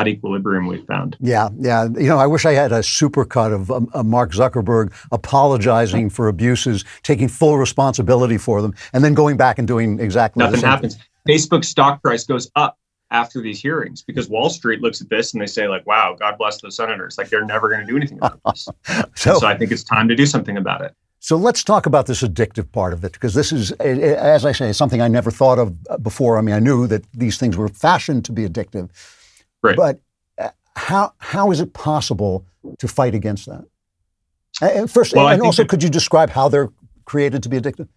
equilibrium we've found. Yeah. I wish I had a supercut of Mark Zuckerberg apologizing for abuses, taking full responsibility for them, and then going back and doing exactly Nothing the same happens. Facebook's stock price goes up after these hearings because Wall Street looks at this and they say, like, wow, God bless those senators. Like, they're never going to do anything about this. So I think it's time to do something about it. So let's talk about this addictive part of it, because this is, as I say, something I never thought of before. I mean, I knew that these things were fashioned to be addictive. Right. But how is it possible to fight against that? And first, and also, could you describe how they're created to be addictive?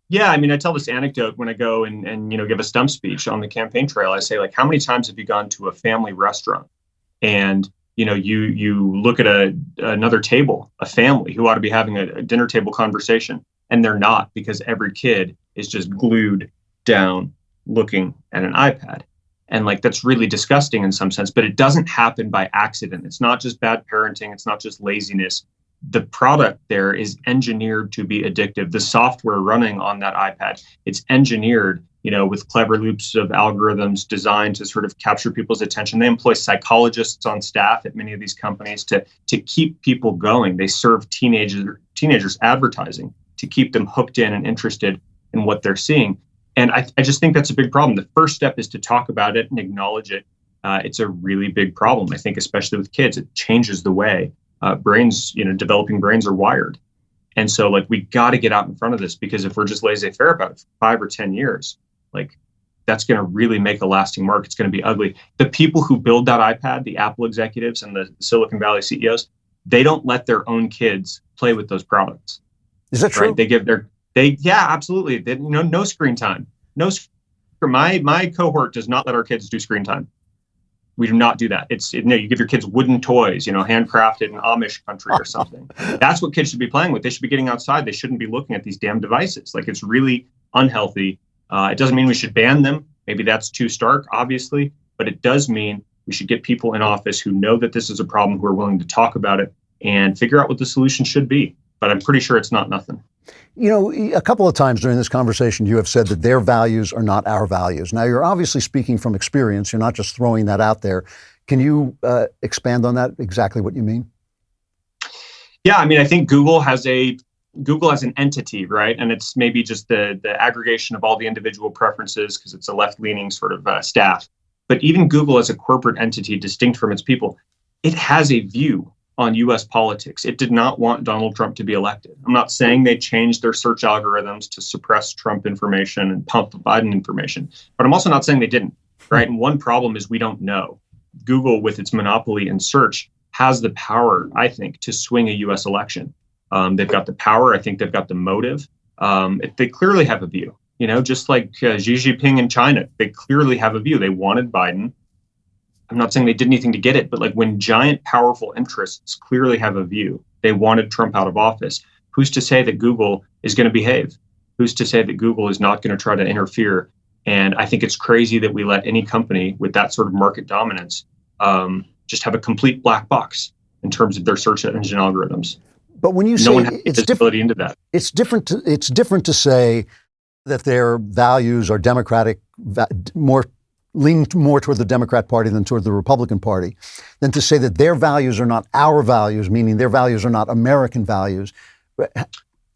Yeah, I mean, I tell this anecdote when I go and give a stump speech on the campaign trail. I say, like, how many times have you gone to a family restaurant and you look at another table, a family who ought to be having a dinner table conversation, and they're not, because every kid is just glued down looking at an iPad. And like, that's really disgusting in some sense, but it doesn't happen by accident. It's not just bad parenting. It's not just laziness. The product there is engineered to be addictive. The software running on that iPad, it's engineered, with clever loops of algorithms designed to sort of capture people's attention. They employ psychologists on staff at many of these companies to keep people going. They serve teenagers advertising to keep them hooked in and interested in what they're seeing. And I just think that's a big problem. The first step is to talk about it and acknowledge it. It's a really big problem, I think, especially with kids. It changes the way brains, developing brains are wired. And so, like, we got to get out in front of this, because if we're just laissez-faire about it for 5 or 10 years, like, that's going to really make a lasting mark. It's going to be ugly. The people who build that iPad, the Apple executives and the Silicon Valley CEOs, they don't let their own kids play with those products. Is that true? Right? They give yeah, absolutely. No screen time. My cohort does not let our kids do screen time. We do not do that. You give your kids wooden toys, handcrafted in Amish country or something. That's what kids should be playing with. They should be getting outside. They shouldn't be looking at these damn devices. Like, it's really unhealthy. It doesn't mean we should ban them. Maybe that's too stark, obviously, but it does mean we should get people in office who know that this is a problem, who are willing to talk about it and figure out what the solution should be. But I'm pretty sure it's not nothing. A couple of times during this conversation, you have said that their values are not our values. Now, you're obviously speaking from experience. You're not just throwing that out there. Can you expand on that, exactly what you mean? Yeah, I mean, I think Google has an entity, right? And it's maybe just the aggregation of all the individual preferences, because it's a left-leaning sort of staff. But even Google as a corporate entity distinct from its people, it has a view on U.S. politics. It did not want Donald Trump to be elected. I'm not saying they changed their search algorithms to suppress Trump information and pump Biden information, but I'm also not saying they didn't, right? And one problem is we don't know. Google, with its monopoly in search, has the power, I think, to swing a U.S. election. They've got the power. I think they've got the motive. They clearly have a view, just like Xi Jinping in China. They clearly have a view. They wanted Biden. I'm not saying they did anything to get it, but like, when giant, powerful interests clearly have a view, they wanted Trump out of office. Who's to say that Google is going to behave? Who's to say that Google is not going to try to interfere? And I think it's crazy that we let any company with that sort of market dominance just have a complete black box in terms of their search engine algorithms. But when you say no one has visibility into that, it's different to say that their values are democratic, lean more toward the Democrat Party than toward the Republican Party, than to say that their values are not our values, meaning their values are not American values.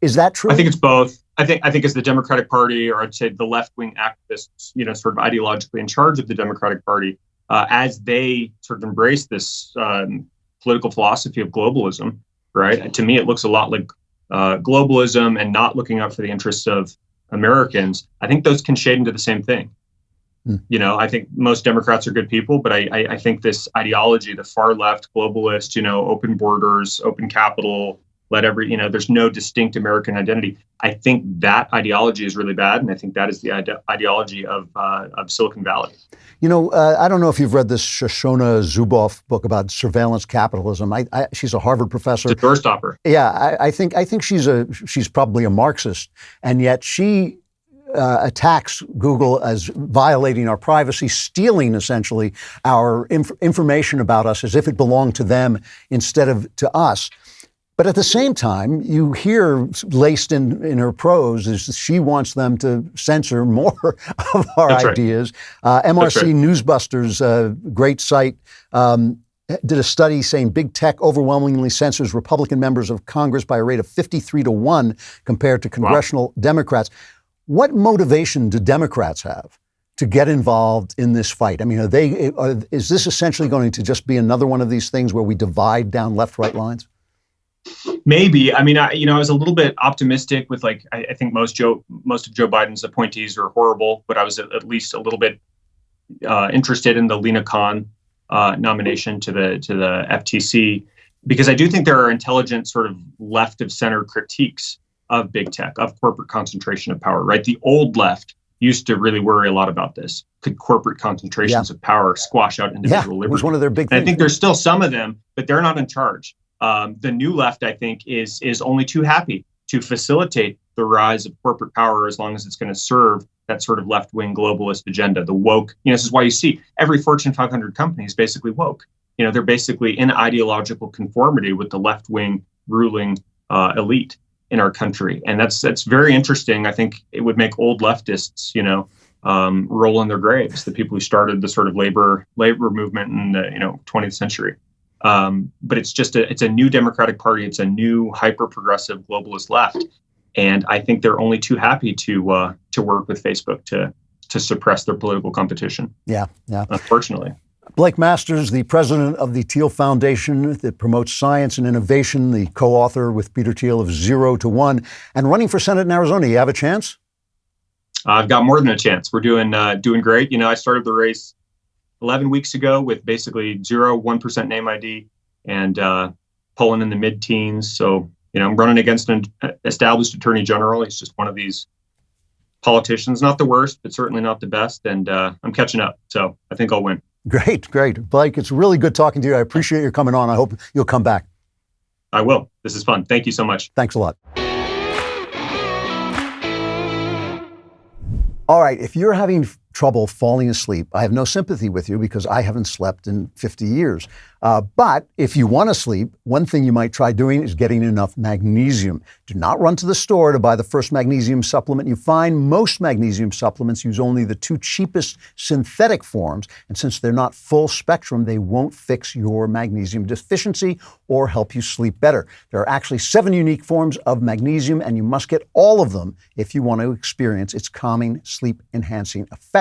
Is that true? I think it's both. I think it's the Democratic Party, or I'd say the left-wing activists, sort of ideologically in charge of the Democratic Party, as they sort of embrace this political philosophy of globalism, right? To me, it looks a lot like globalism and not looking out for the interests of Americans. I think those can shade into the same thing. I think most Democrats are good people, but I think this ideology, the far left globalist, open borders, open capital, there's no distinct American identity. I think that ideology is really bad. And I think that is the ideology of Silicon Valley. I don't know if you've read this Shoshona Zuboff book about surveillance capitalism. She's a Harvard professor. It's a doorstopper. Yeah, I think she's probably a Marxist, and yet she attacks Google as violating our privacy, stealing essentially our information about us as if it belonged to them instead of to us. But at the same time, you hear laced in her prose is she wants them to censor more of our That's ideas. Right. MRC Newsbusters, great site, did a study saying big tech overwhelmingly censors Republican members of Congress by a rate of 53-1 compared to congressional Democrats. What motivation do Democrats have to get involved in this fight? I mean, is this essentially going to just be another one of these things where we divide down left-right lines? Maybe. I mean, I was a little bit optimistic with I think most of Joe Biden's appointees are horrible, but I was at least a little bit interested in the Lena Khan nomination to the FTC, because I do think there are intelligent sort of left of center critiques of big tech, of corporate concentration of power, right? The old left used to really worry a lot about this. Could corporate concentrations of power squash out individual liberty? It was one of their big things. I think there's still some of them, but they're not in charge. The new left, I think, is only too happy to facilitate the rise of corporate power as long as it's going to serve that sort of left-wing globalist agenda, the woke. This is why you see every Fortune 500 company is basically woke. They're basically in ideological conformity with the left-wing ruling elite in our country. And that's very interesting. I think it would make old leftists, roll in their graves, the people who started the sort of labor movement in the 20th century. But it's a new Democratic Party. It's a new hyper-progressive globalist left. And I think they're only too happy to work with Facebook to suppress their political competition. Yeah. Unfortunately. Blake Masters, the president of the Thiel Foundation that promotes science and innovation, the co-author with Peter Thiel of 0 to 1, and running for Senate in Arizona. You have a chance? I've got more than a chance. We're doing great. I started the race 11 weeks ago with basically 1% name ID and polling in the mid-teens. So, I'm running against an established attorney general. He's just one of these politicians, not the worst, but certainly not the best. And I'm catching up. So I think I'll win. Great. Blake, it's really good talking to you. I appreciate your coming on. I hope you'll come back. I will. This is fun. Thank you so much. Thanks a lot. All right. If you're having trouble falling asleep, I have no sympathy with you because I haven't slept in 50 years. But if you want to sleep, one thing you might try doing is getting enough magnesium. Do not run to the store to buy the first magnesium supplement you find. Most magnesium supplements use only the 2 cheapest synthetic forms. And since they're not full spectrum, they won't fix your magnesium deficiency or help you sleep better. There are actually 7 unique forms of magnesium, and you must get all of them if you want to experience its calming, sleep-enhancing effects.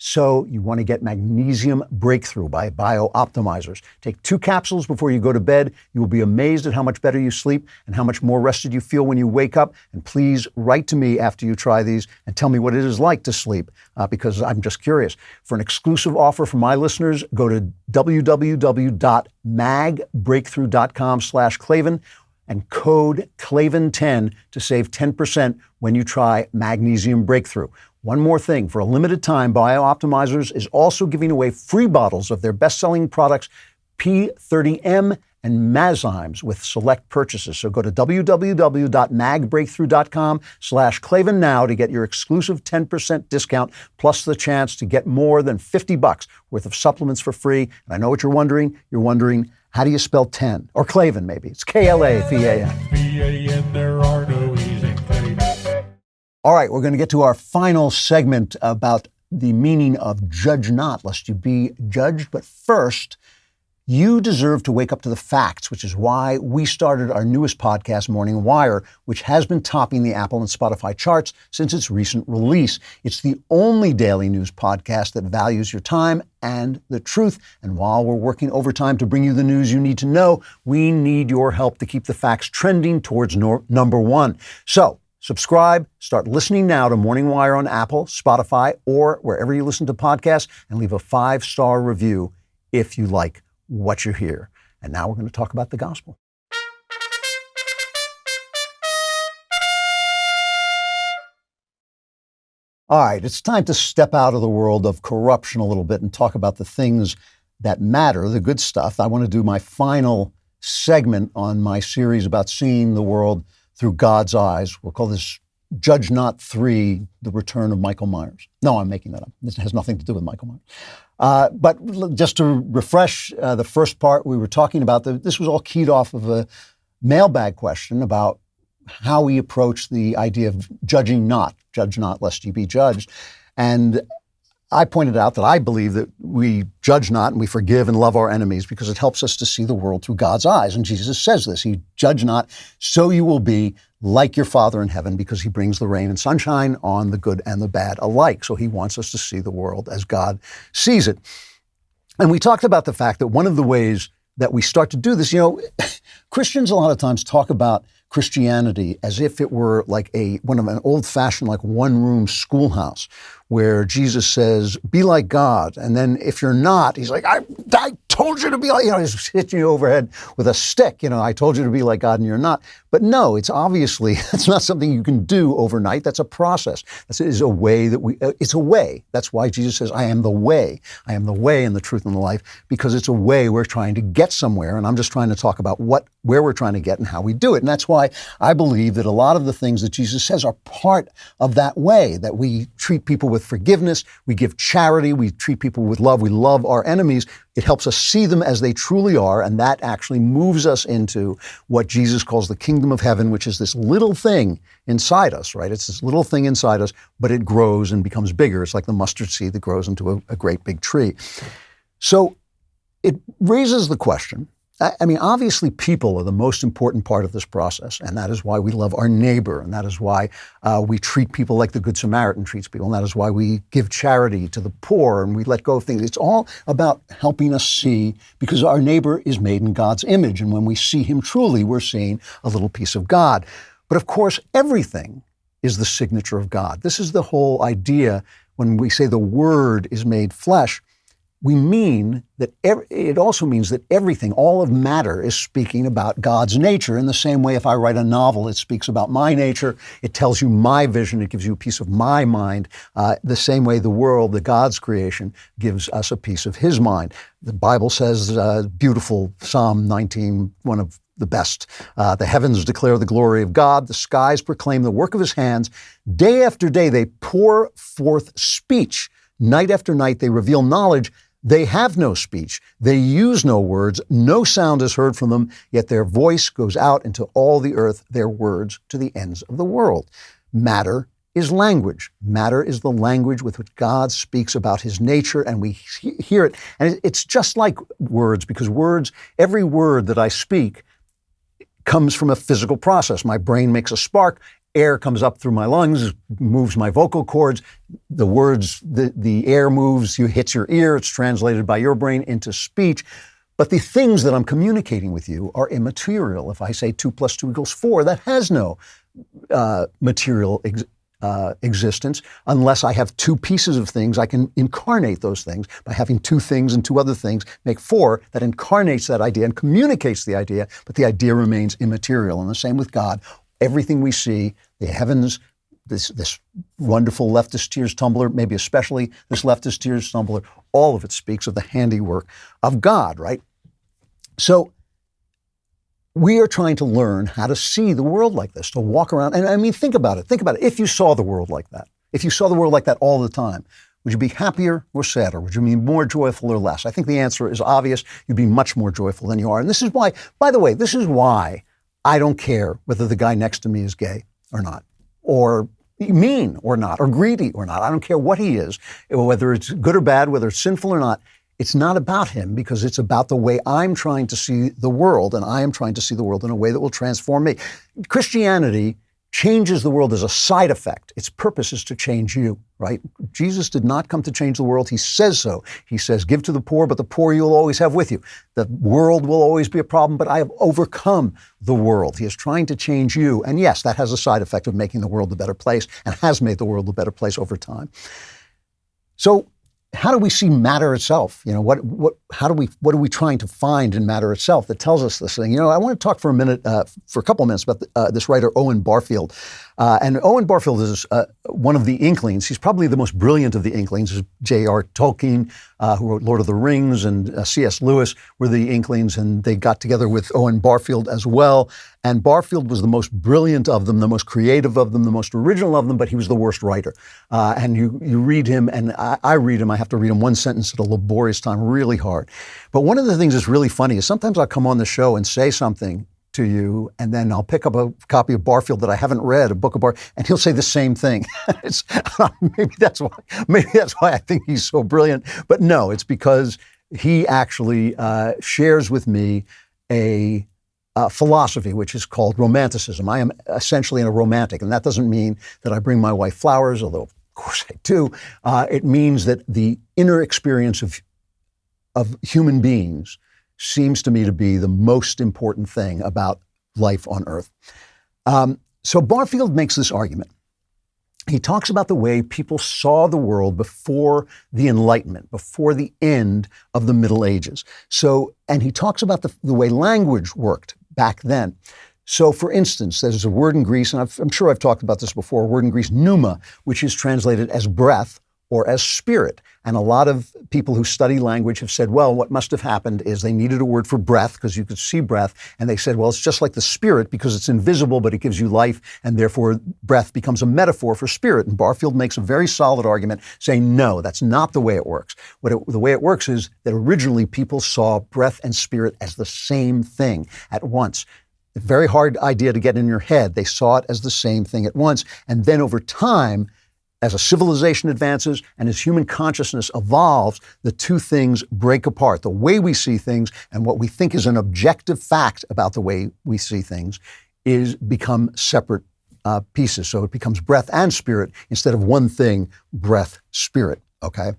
So you want to get Magnesium Breakthrough by Bio-Optimizers. Take 2 capsules before you go to bed. You will be amazed at how much better you sleep and how much more rested you feel when you wake up. And please write to me after you try these and tell me what it is like to sleep, because I'm just curious. For an exclusive offer for my listeners, go to www.magbreakthrough.com/Klavan and code Klavan10 to save 10% when you try Magnesium Breakthrough. One more thing, for a limited time, Bio-Optimizers is also giving away free bottles of their best-selling products, P30M and Mazymes, with select purchases. So go to www.magbreakthrough.com/Klavan now to get your exclusive 10% discount, plus the chance to get more than $50 worth of supplements for free. And I know what you're wondering. You're wondering, how do you spell 10? Or Klavan, maybe. It's Klavan. There are no easy claims. All right, we're going to get to our final segment about the meaning of judge not, lest you be judged. But first, you deserve to wake up to the facts, which is why we started our newest podcast, Morning Wire, which has been topping the Apple and Spotify charts since its recent release. It's the only daily news podcast that values your time and the truth. And while we're working overtime to bring you the news you need to know, we need your help to keep the facts trending towards number 1. So, subscribe, start listening now to Morning Wire on Apple, Spotify, or wherever you listen to podcasts, and leave a 5-star review if you like what you hear. And now we're going to talk about the gospel. All right, it's time to step out of the world of corruption a little bit and talk about the things that matter, the good stuff. I want to do my final segment on my series about seeing the world through God's eyes. We'll call this Judge Not 3, The Return of Michael Myers. No, I'm making that up. This has nothing to do with Michael Myers. But just to refresh the first part we were talking about, this was all keyed off of a mailbag question about how we approach the idea of judging not, judge not lest you be judged. And I pointed out that I believe that we judge not and we forgive and love our enemies because it helps us to see the world through God's eyes. And Jesus says this, he judge not, so you will be like your Father in heaven, because he brings the rain and sunshine on the good and the bad alike. So he wants us to see the world as God sees it. And we talked about the fact that one of the ways that we start to do this, Christians a lot of times talk about Christianity as if it were like an old-fashioned, like one-room schoolhouse where Jesus says, be like God. And then if you're not, he's like, I told you to be like, he's hitting you overhead with a stick. I told you to be like God and you're not. But no, it's not something you can do overnight. That's a process. It's a way it's a way. That's why Jesus says, I am the way. I am the way and the truth and the life, because it's a way we're trying to get somewhere. And I'm just trying to talk about where we're trying to get and how we do it. And that's why I believe that a lot of the things that Jesus says are part of that way, that we treat people with forgiveness, we give charity, we treat people with love, we love our enemies. It helps us see them as they truly are, and that actually moves us into what Jesus calls the kingdom of heaven, which is this little thing inside us, right? It's this little thing inside us, but it grows and becomes bigger. It's like the mustard seed that grows into a great big tree. So it raises the question, I mean, obviously people are the most important part of this process, and that is why we love our neighbor, and that is why we treat people like the Good Samaritan treats people, and that is why we give charity to the poor and we let go of things. It's all about helping us see, because our neighbor is made in God's image, and when we see him truly, we're seeing a little piece of God. But of course, everything is the signature of God. This is the whole idea when we say the Word is made flesh. We mean that it also means that everything, all of matter, is speaking about God's nature. In the same way, if I write a novel, it speaks about my nature. It tells you my vision. It gives you a piece of my mind. The same way the world, the God's creation, gives us a piece of his mind. The Bible says, beautiful Psalm 19, one of the best. The heavens declare the glory of God. The skies proclaim the work of his hands. Day after day, they pour forth speech. Night after night, they reveal knowledge. They have no speech. They use no words. No sound is heard from them, yet their voice goes out into all the earth, their words to the ends of the world. Matter is language. Matter is the language with which God speaks about his nature, and we hear it. And it's just like words, because words, every word that I speak comes from a physical process. My brain makes a spark. Air comes up through my lungs, moves my vocal cords. The words, the air moves, hits your ear. It's translated by your brain into speech. But the things that I'm communicating with you are immaterial. If I say 2 + 2 = 4, that has no material existence. Unless I have two pieces of things, I can incarnate those things by having two things and two other things make 4 that incarnates that idea and communicates the idea, but the idea remains immaterial. And the same with God. Everything we see, the heavens, this wonderful leftist tears tumbler, maybe especially this leftist tears tumbler, all of it speaks of the handiwork of God, right? So we are trying to learn how to see the world like this, to walk around. And I mean, think about it. Think about it. If you saw the world like that, if you saw the world like that all the time, would you be happier or sadder? Would you be more joyful or less? I think the answer is obvious. You'd be much more joyful than you are. And this is why, by the way, this is why I don't care whether the guy next to me is gay or not, or mean or not, or greedy or not. I don't care what he is, whether it's good or bad, whether it's sinful or not. It's not about him, because it's about the way I'm trying to see the world, and I am trying to see the world in a way that will transform me. Christianity changes the world as a side effect. Its purpose is to change you, right? Jesus did not come to change the world. He says so. He says, give to the poor, but the poor you'll always have with you. The world will always be a problem, but I have overcome the world. He is trying to change you. And yes, that has a side effect of making the world a better place, and has made the world a better place over time. So how do we see matter itself? What are we trying to find in matter itself that tells us this thing? I want to talk for a couple of minutes about this writer, Owen Barfield. And Owen Barfield is one of the Inklings. He's probably the most brilliant of the Inklings. J.R. Tolkien, who wrote Lord of the Rings, and C.S. Lewis were the Inklings, and they got together with Owen Barfield as well. And Barfield was the most brilliant of them, the most creative of them, the most original of them, but he was the worst writer. And you read him, and I read him. I have to read him one sentence at a laborious time, really hard. But one of the things that's really funny is sometimes I'll come on the show and say something to you, and then I'll pick up a copy of Barfield that I haven't read, a book of Barfield, and he'll say the same thing. Maybe that's why I think he's so brilliant. But no, it's because he actually shares with me a philosophy which is called romanticism. I am essentially a romantic, and that doesn't mean that I bring my wife flowers, although of course I do. It means that the inner experience of human beings seems to me to be the most important thing about life on Earth. So Barfield makes this argument he talks about the way people saw the world before the Enlightenment, before the end of the Middle Ages. So, and he talks about the way language worked back then. So, for instance, there's a word in Greece, and I'm sure I've talked about this before, a word in Greece, pneuma, which is translated as breath or as spirit. And a lot of people who study language have said, well, what must have happened is they needed a word for breath because you could see breath. And they said, well, it's just like the spirit because it's invisible, but it gives you life. And therefore, breath becomes a metaphor for spirit. And Barfield makes a very solid argument saying, no, that's not the way it works. The way it works is that originally people saw breath and spirit as the same thing at once. A very hard idea to get in your head. They saw it as the same thing at once. And then over time, as a civilization advances and as human consciousness evolves, the two things break apart. The way we see things and what we think is an objective fact about the way we see things become separate pieces. So it becomes breath and spirit instead of one thing, breath, spirit, okay?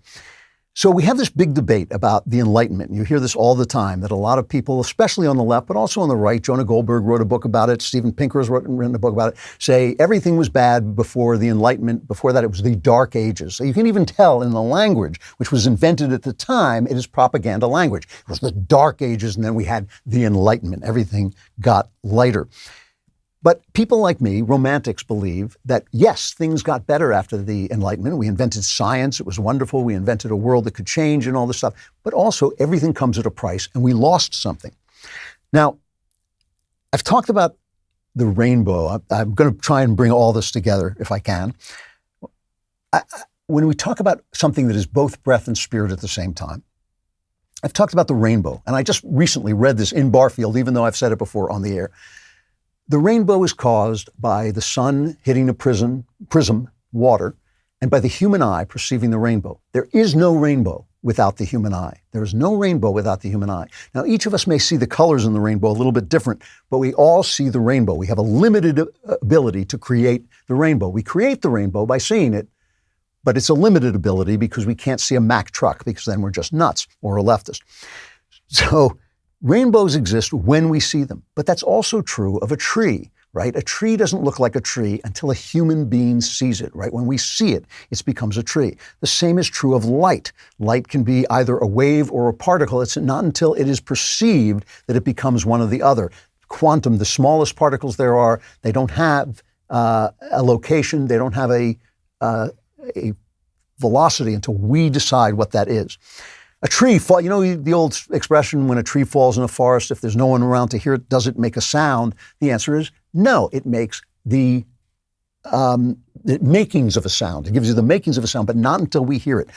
So we have this big debate about the Enlightenment. You hear this all the time, that a lot of people, especially on the left, but also on the right, Jonah Goldberg wrote a book about it, Steven Pinker has written a book about it, say everything was bad before the Enlightenment. Before that, it was the Dark Ages. So you can even tell in the language, which was invented at the time, it is propaganda language. It was the Dark Ages, and then we had the Enlightenment. Everything got lighter. But people like me, romantics, believe that, yes, things got better after the Enlightenment. We invented science. It was wonderful. We invented a world that could change and all this stuff. But also, everything comes at a price, and we lost something. Now, I've talked about the rainbow. I'm going to try and bring all this together if I can. When we talk about something that is both breath and spirit at the same time, I've talked about the rainbow. And I just recently read this in Barfield, even though I've said it before on the air. The rainbow is caused by the sun hitting a prism, water, and by the human eye perceiving the rainbow. There is no rainbow without the human eye. There is no rainbow without the human eye. Now, each of us may see the colors in the rainbow a little bit different, but we all see the rainbow. We have a limited ability to create the rainbow. We create the rainbow by seeing it, but it's a limited ability because we can't see a Mack truck because then we're just nuts or a leftist. So, rainbows exist when we see them, but that's also true of a tree, right? A tree doesn't look like a tree until a human being sees it, right? When we see it, it becomes a tree. The same is true of light. Light can be either a wave or a particle. It's not until it is perceived that it becomes one or the other. Quantum, the smallest particles there are, they don't have a location. They don't have a velocity until we decide what that is. A tree, you know the old expression, when a tree falls in a forest, if there's no one around to hear it, does it make a sound? The answer is no. It makes the makings of a sound. It gives you the makings of a sound, but not until we hear it.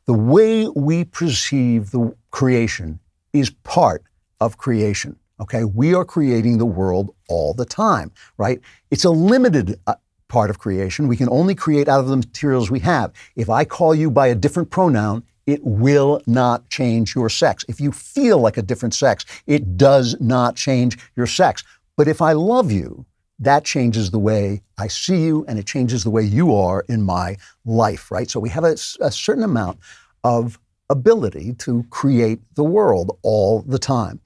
The way we perceive the creation is part of creation, okay? We are creating the world all the time, right? It's a limited part of creation. We can only create out of the materials we have. If I call you by a different pronoun, it will not change your sex. If you feel like a different sex, it does not change your sex. But if I love you, that changes the way I see you, and it changes the way you are in my life, right? So we have a certain amount of ability to create the world all the time.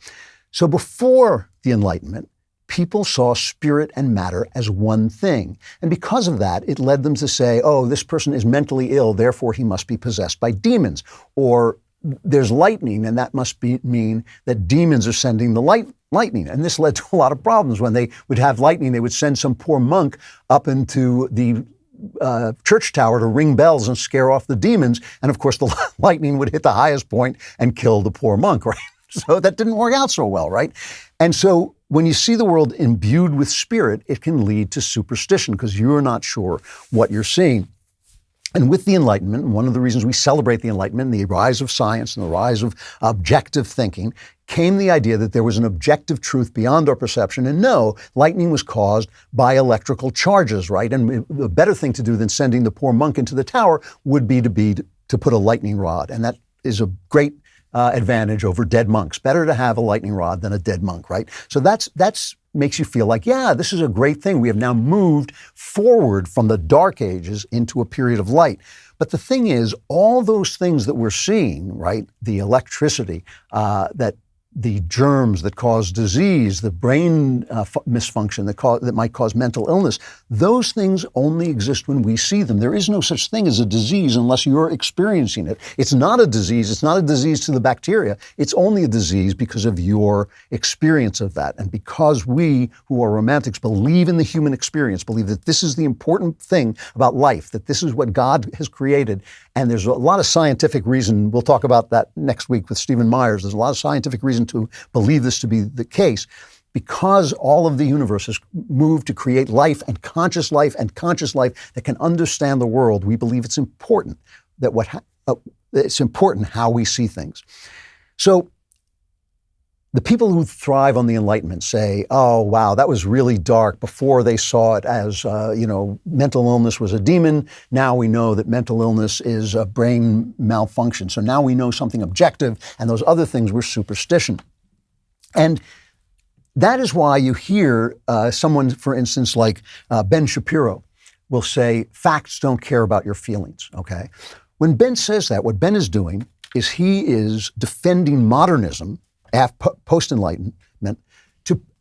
So before the Enlightenment, people saw spirit and matter as one thing. And because of that, it led them to say, oh, this person is mentally ill, therefore he must be possessed by demons. Or there's lightning, and that must mean that demons are sending the lightning. And this led to a lot of problems. When they would have lightning, they would send some poor monk up into the church tower to ring bells and scare off the demons. And of course, the lightning would hit the highest point and kill the poor monk, right? So that didn't work out so well, right? And so when you see the world imbued with spirit, it can lead to superstition because you're not sure what you're seeing. And with the Enlightenment, one of the reasons we celebrate the Enlightenment, the rise of science and the rise of objective thinking, came the idea that there was an objective truth beyond our perception. And no, lightning was caused by electrical charges, right? And the better thing to do than sending the poor monk into the tower would be to put a lightning rod. And that is a great advantage over dead monks. Better to have a lightning rod than a dead monk, right? So that's makes you feel like, yeah, this is a great thing. We have now moved forward from the Dark Ages into a period of light. But the thing is, all those things that we're seeing, right, the electricity that the germs that cause disease, the brain misfunction that might cause mental illness, those things only exist when we see them. There is no such thing as a disease unless you're experiencing it. It's not a disease. It's not a disease to the bacteria. It's only a disease because of your experience of that. And because we, who are romantics, believe in the human experience, believe that this is the important thing about life, that this is what God has created. And there's a lot of scientific reason. We'll talk about that next week with Stephen Myers. There's a lot of scientific reason to believe this to be the case. Because all of the universe has moved to create life and conscious life that can understand the world, we believe it's important that it's important how we see things. So the people who thrive on the Enlightenment say, oh, wow, that was really dark before they saw it as, mental illness was a demon. Now we know that mental illness is a brain malfunction. So now we know something objective, and those other things were superstition. And that is why you hear someone, for instance, like Ben Shapiro will say, facts don't care about your feelings, okay? When Ben says that, what Ben is doing is he is defending modernism, post-Enlightenment,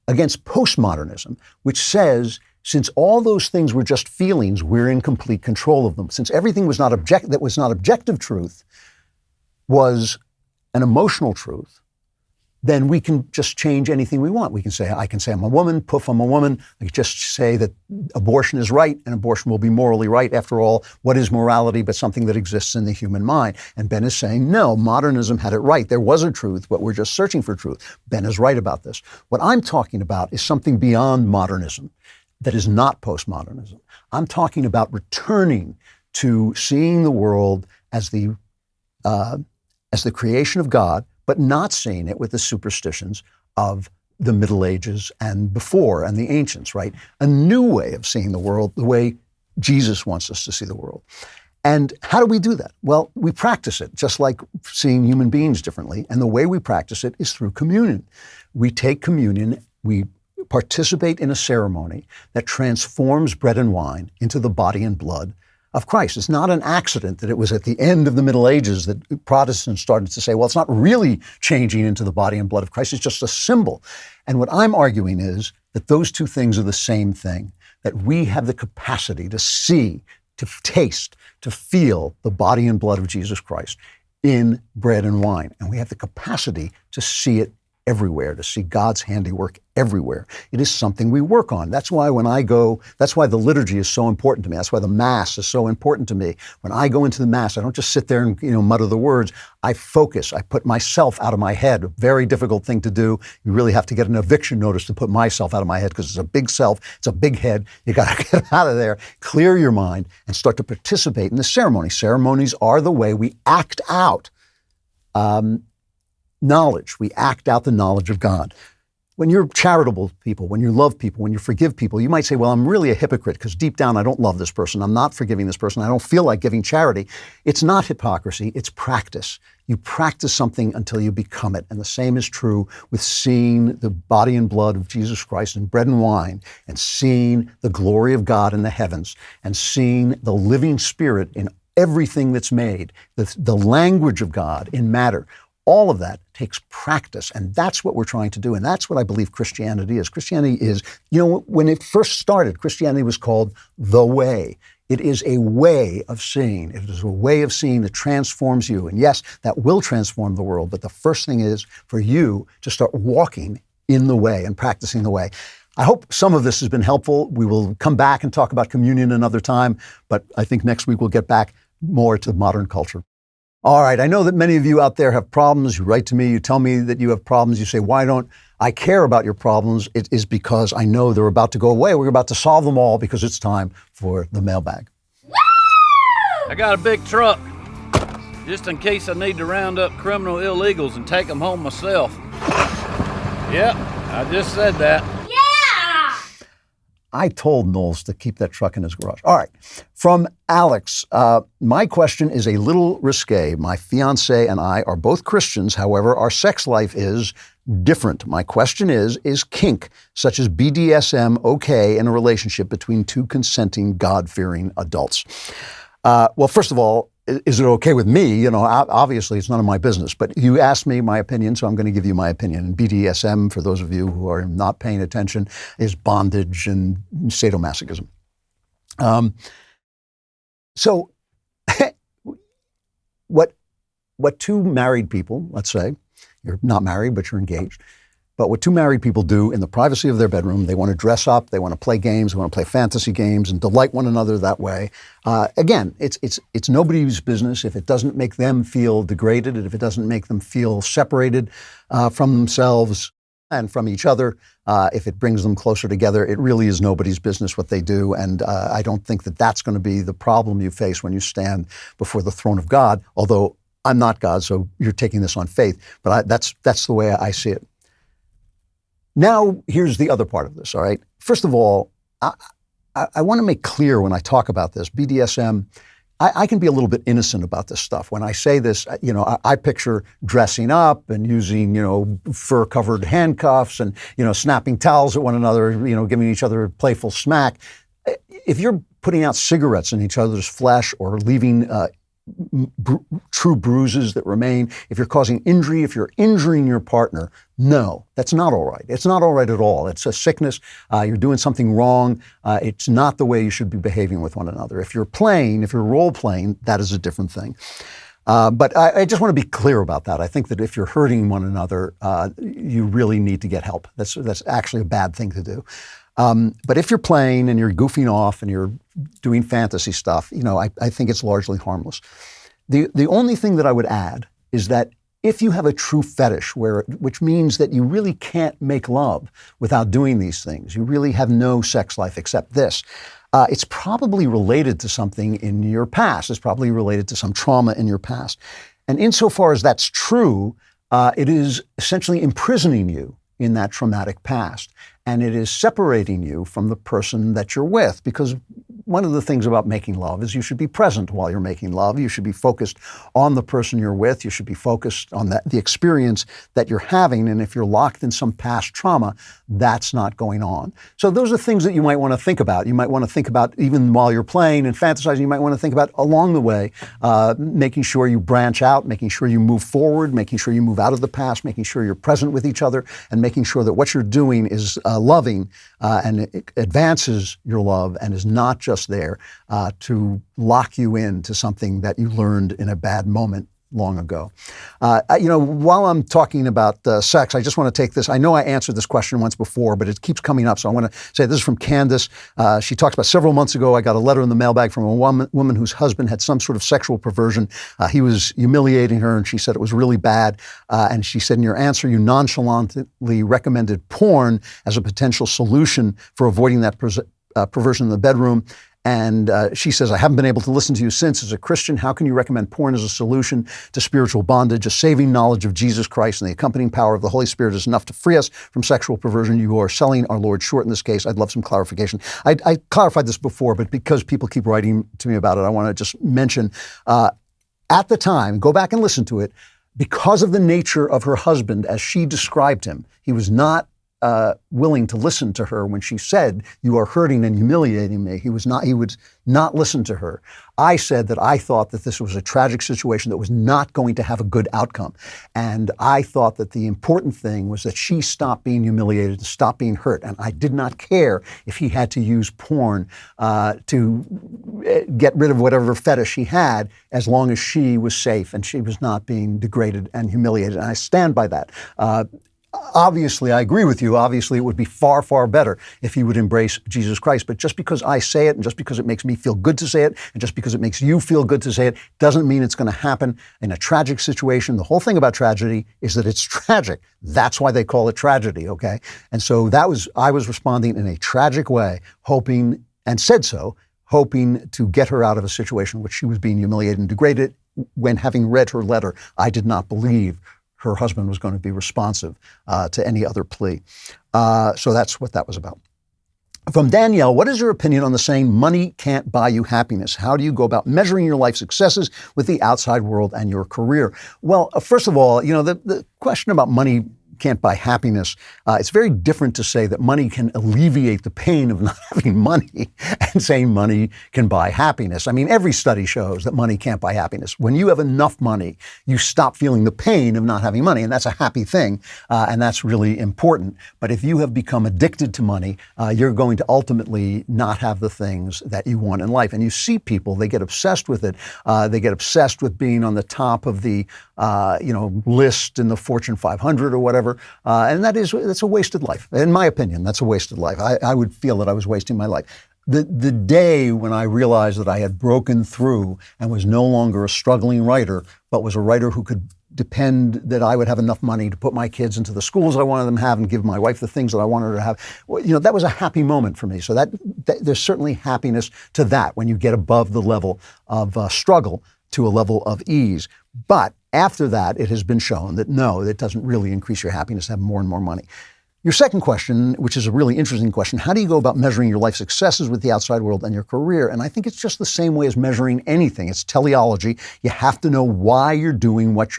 against postmodernism, which says, since all those things were just feelings, we're in complete control of them. Since everything was not that was not objective truth, was an emotional truth, then we can just change anything we want. We can say, I can say I'm a woman, poof, I'm a woman. I can just say that abortion is right and abortion will be morally right. After all, what is morality but something that exists in the human mind? And Ben is saying, no, modernism had it right. There was a truth, but we're just searching for truth. Ben is right about this. What I'm talking about is something beyond modernism that is not postmodernism. I'm talking about returning to seeing the world as the creation of God, but not seeing it with the superstitions of the Middle Ages and before and the ancients, right? A new way of seeing the world, the way Jesus wants us to see the world. And how do we do that? Well, we practice it, just like seeing human beings differently. And the way we practice it is through communion. We take communion, we participate in a ceremony that transforms bread and wine into the body and blood of Christ. It's not an accident that it was at the end of the Middle Ages that Protestants started to say, well, it's not really changing into the body and blood of Christ, it's just a symbol. And what I'm arguing is that those two things are the same thing, that we have the capacity to see, to taste, to feel the body and blood of Jesus Christ in bread and wine. And we have the capacity to see it everywhere, to see God's handiwork everywhere. It is something we work on. That's why that's why the liturgy is so important to me. That's why the Mass is so important to me. When I go into the Mass, I don't just sit there and mutter the words. I focus. I put myself out of my head. A very difficult thing to do. You really have to get an eviction notice to put myself out of my head because it's a big self. It's a big head. You got to get out of there, clear your mind, and start to participate in the ceremony. Ceremonies are the way we act out knowledge. We act out the knowledge of God. When you're charitable people, when you love people, when you forgive people, you might say, well, I'm really a hypocrite because deep down I don't love this person. I'm not forgiving this person. I don't feel like giving charity. It's not hypocrisy. It's practice. You practice something until you become it. And the same is true with seeing the body and blood of Jesus Christ in bread and wine, and seeing the glory of God in the heavens, and seeing the living Spirit in everything that's made, the language of God in matter. All of that takes practice, and that's what we're trying to do, and that's what I believe Christianity is. Christianity is, when it first started, Christianity was called the way. It is a way of seeing. It is a way of seeing that transforms you, and yes, that will transform the world, but the first thing is for you to start walking in the way and practicing the way. I hope some of this has been helpful. We will come back and talk about communion another time, but I think next week we'll get back more to modern culture. All right, I know that many of you out there have problems. You write to me, you tell me that you have problems. You say, why don't I care about your problems? It is because I know they're about to go away. We're about to solve them all because it's time for the mailbag. I got a big truck, just in case I need to round up criminal illegals and take them home myself. Yep, I just said that. I told Knowles to keep that truck in his garage. All right. From Alex, my question is a little risque. My fiance and I are both Christians. However, our sex life is different. My question is kink, such as BDSM, okay in a relationship between two consenting, God-fearing adults? Well, first of all, is it okay with me? Obviously it's none of my business, but you asked me my opinion, so I'm going to give you my opinion. And BDSM, for those of you who are not paying attention, is bondage and sadomasochism. So what two married people, let's say, you're not married, but you're engaged, but what two married people do in the privacy of their bedroom, they want to dress up, they want to play games, they want to play fantasy games and delight one another that way. Again, it's nobody's business if it doesn't make them feel degraded and if it doesn't make them feel separated from themselves and from each other. If it brings them closer together, it really is nobody's business what they do. And I don't think that that's going to be the problem you face when you stand before the throne of God, although I'm not God, so you're taking this on faith. But that's the way I see it. Now, here's the other part of this, all right? First of all, I want to make clear when I talk about this, BDSM, I can be a little bit innocent about this stuff. When I say this, I picture dressing up and using, fur-covered handcuffs and, snapping towels at one another, giving each other a playful smack. If you're putting out cigarettes in each other's flesh or leaving true bruises that remain, if you're causing injury, if you're injuring your partner, no, that's not all right. It's not all right at all. It's a sickness. You're doing something wrong. It's not the way you should be behaving with one another. If you're role playing, that is a different thing. But I just want to be clear about that. I think that if you're hurting one another, you really need to get help. That's actually a bad thing to do. But if you're playing and you're goofing off and you're doing fantasy stuff, I think it's largely harmless. The only thing that I would add is that if you have a true fetish, which means that you really can't make love without doing these things, you really have no sex life except this, it's probably related to something in your past. It's probably related to some trauma in your past. And insofar as that's true, it is essentially imprisoning you in that traumatic past. And it is separating you from the person that you're with, because one of the things about making love is you should be present while you're making love. You should be focused on the person you're with. You should be focused on the experience that you're having. And if you're locked in some past trauma, that's not going on. So those are things that you might want to think about. You might want to think about even while you're playing and fantasizing. You might want to think about along the way, making sure you branch out, making sure you move forward, making sure you move out of the past, making sure you're present with each other, and making sure that what you're doing is loving and it advances your love and is not just there to lock you into something that you learned in a bad moment long ago. While I'm talking about sex, I just want to take this. I know I answered this question once before, but it keeps coming up. So I want to say this is from Candace. She talks about several months ago, I got a letter in the mailbag from a woman whose husband had some sort of sexual perversion. He was humiliating her, and she said it was really bad. And she said, in your answer, you nonchalantly recommended porn as a potential solution for avoiding that perversion in the bedroom. And she says, I haven't been able to listen to you since. As a Christian, how can you recommend porn as a solution to spiritual bondage? A saving knowledge of Jesus Christ and the accompanying power of the Holy Spirit is enough to free us from sexual perversion. You are selling our Lord short in this case. I'd love some clarification. I clarified this before, but because people keep writing to me about it, I want to just mention, at the time, go back and listen to it, because of the nature of her husband as she described him, he was not willing to listen to her when she said, you are hurting and humiliating me. He would not listen to her. I said that I thought that this was a tragic situation that was not going to have a good outcome. And I thought that the important thing was that she stop being humiliated and stop being hurt. And I did not care if he had to use porn to get rid of whatever fetish he had, as long as she was safe and she was not being degraded and humiliated. And I stand by that. Obviously, I agree with you. Obviously, it would be far, far better if he would embrace Jesus Christ. But just because I say it, and just because it makes me feel good to say it, and just because it makes you feel good to say it, doesn't mean it's going to happen in a tragic situation. The whole thing about tragedy is that it's tragic. That's why they call it tragedy, okay? And so I was responding in a tragic way, hoping, and said so, hoping to get her out of a situation in which she was being humiliated and degraded. When having read her letter, I did not believe her husband was going to be responsive to any other plea. So that's what that was about. From Danielle, what is your opinion on the saying, money can't buy you happiness? How do you go about measuring your life successes with the outside world and your career? Well, first of all, the question about money can't buy happiness, it's very different to say that money can alleviate the pain of not having money and saying money can buy happiness. I mean, every study shows that money can't buy happiness. When you have enough money, you stop feeling the pain of not having money, and that's a happy thing, and that's really important. But if you have become addicted to money, you're going to ultimately not have the things that you want in life. And you see people, they get obsessed with it. They get obsessed with being on the top of the list in the Fortune 500 or whatever. And that's a wasted life. In my opinion, that's a wasted life. I would feel that I was wasting my life. The day when I realized that I had broken through and was no longer a struggling writer, but was a writer who could depend that I would have enough money to put my kids into the schools I wanted them to have and give my wife the things that I wanted her to have. Well, that was a happy moment for me. So that there's certainly happiness to that when you get above the level of struggle to a level of ease. But after that, it has been shown that no, it doesn't really increase your happiness to have more and more money. Your second question, which is a really interesting question, how do you go about measuring your life successes with the outside world and your career? And I think it's just the same way as measuring anything. It's teleology. You have to know why you're doing, what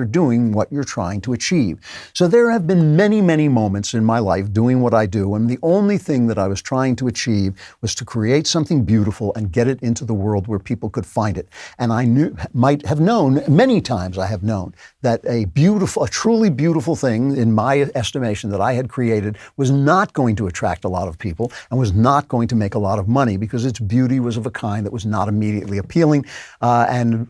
you're trying to achieve. So there have been many, many moments in my life doing what I do, and the only thing that I was trying to achieve was to create something beautiful and get it into the world where people could find it. And I might have known, many times I have known, that a truly beautiful thing, in my estimation, that I had created was not going to attract a lot of people and was not going to make a lot of money because its beauty was of a kind that was not immediately appealing and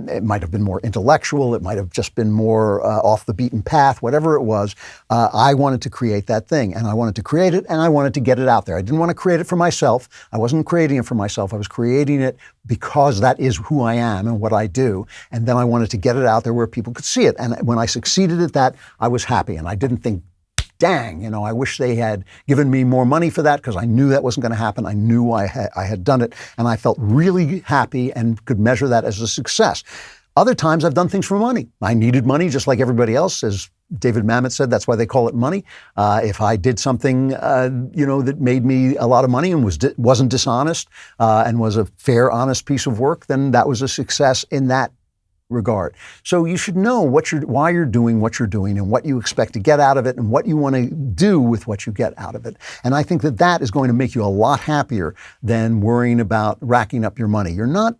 it might have been more intellectual, it might have just been more off the beaten path, whatever it was. I wanted to create that thing, and I wanted to create it, and I wanted to get it out there. I didn't want to create it for myself. I wasn't creating it for myself. I was creating it because that is who I am and what I do, and then I wanted to get it out there where people could see it. And when I succeeded at that, I was happy, and I didn't think, dang, I wish they had given me more money for that, because I knew that wasn't going to happen. I knew I had done it, and I felt really happy and could measure that as a success. Other times I've done things for money. I needed money just like everybody else. As David Mamet said, that's why they call it money. If I did something, that made me a lot of money and wasn't dishonest and was a fair, honest piece of work, then that was a success in that regard. So you should know why you're doing what you're doing and what you expect to get out of it and what you want to do with what you get out of it. And I think that is going to make you a lot happier than worrying about racking up your money. You're not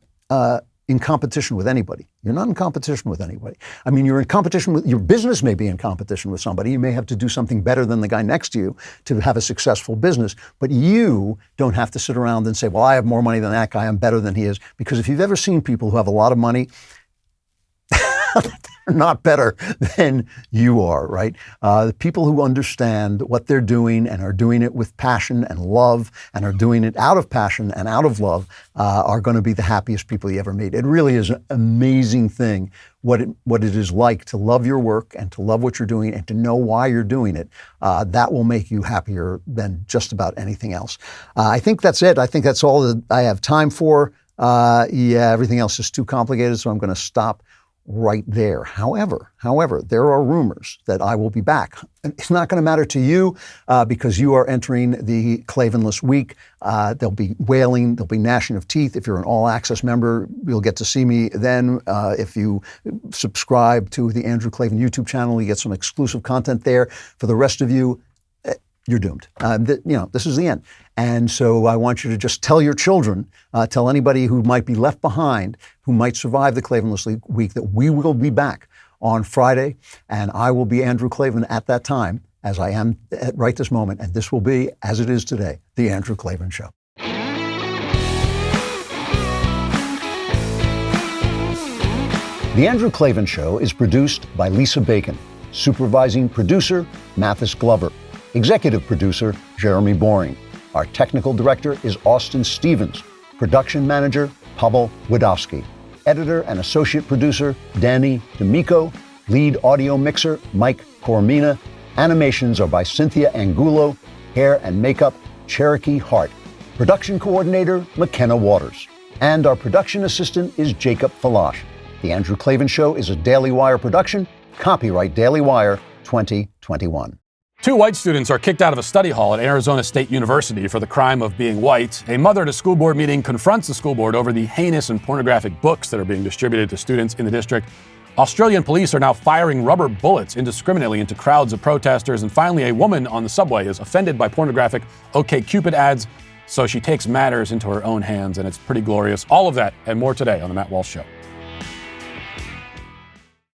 in competition with anybody. You're not in competition with anybody. I mean, you're in competition with, your business may be in competition with somebody. You may have to do something better than the guy next to you to have a successful business, but you don't have to sit around and say, well, I have more money than that guy, I'm better than he is. Because if you've ever seen people who have a lot of money, they're not better than you are, right? The people who understand what they're doing and are doing it with passion and love and are doing it out of passion and out of love are going to be the happiest people you ever meet. It really is an amazing thing what it is like to love your work and to love what you're doing and to know why you're doing it. That will make you happier than just about anything else. I think that's it. I think that's all that I have time for. Everything else is too complicated, so I'm going to stop right there. However, there are rumors that I will be back. It's not going to matter to you because you are entering the Klavanless week. There'll be wailing, there'll be gnashing of teeth. If you're an all-access member, you'll get to see me then. If you subscribe to the Andrew Klavan YouTube channel, you get some exclusive content there. For the rest of you, you're doomed. This is the end. And so I want you to just tell your children, tell anybody who might be left behind, who might survive the Klavanless week, that we will be back on Friday, and I will be Andrew Klavan at that time, as I am right this moment, and this will be, as it is today, The Andrew Klavan Show. The Andrew Klavan Show is produced by Lisa Bacon, supervising producer, Mathis Glover, executive producer, Jeremy Boring. Our technical director is Austin Stevens. Production manager, Pavel Wadowski. Editor and associate producer, Danny D'Amico. Lead audio mixer, Mike Coromina. Animations are by Cynthia Angulo. Hair and makeup, Cherokee Hart. Production coordinator, McKenna Waters. And our production assistant is Jacob Falash. The Andrew Klavan Show is a Daily Wire production. Copyright Daily Wire 2021. 2 white students are kicked out of a study hall at Arizona State University for the crime of being white. A mother at a school board meeting confronts the school board over the heinous and pornographic books that are being distributed to students in the district. Australian police are now firing rubber bullets indiscriminately into crowds of protesters. And finally, a woman on the subway is offended by pornographic OkCupid ads, so she takes matters into her own hands, and it's pretty glorious. All of that and more today on The Matt Walsh Show.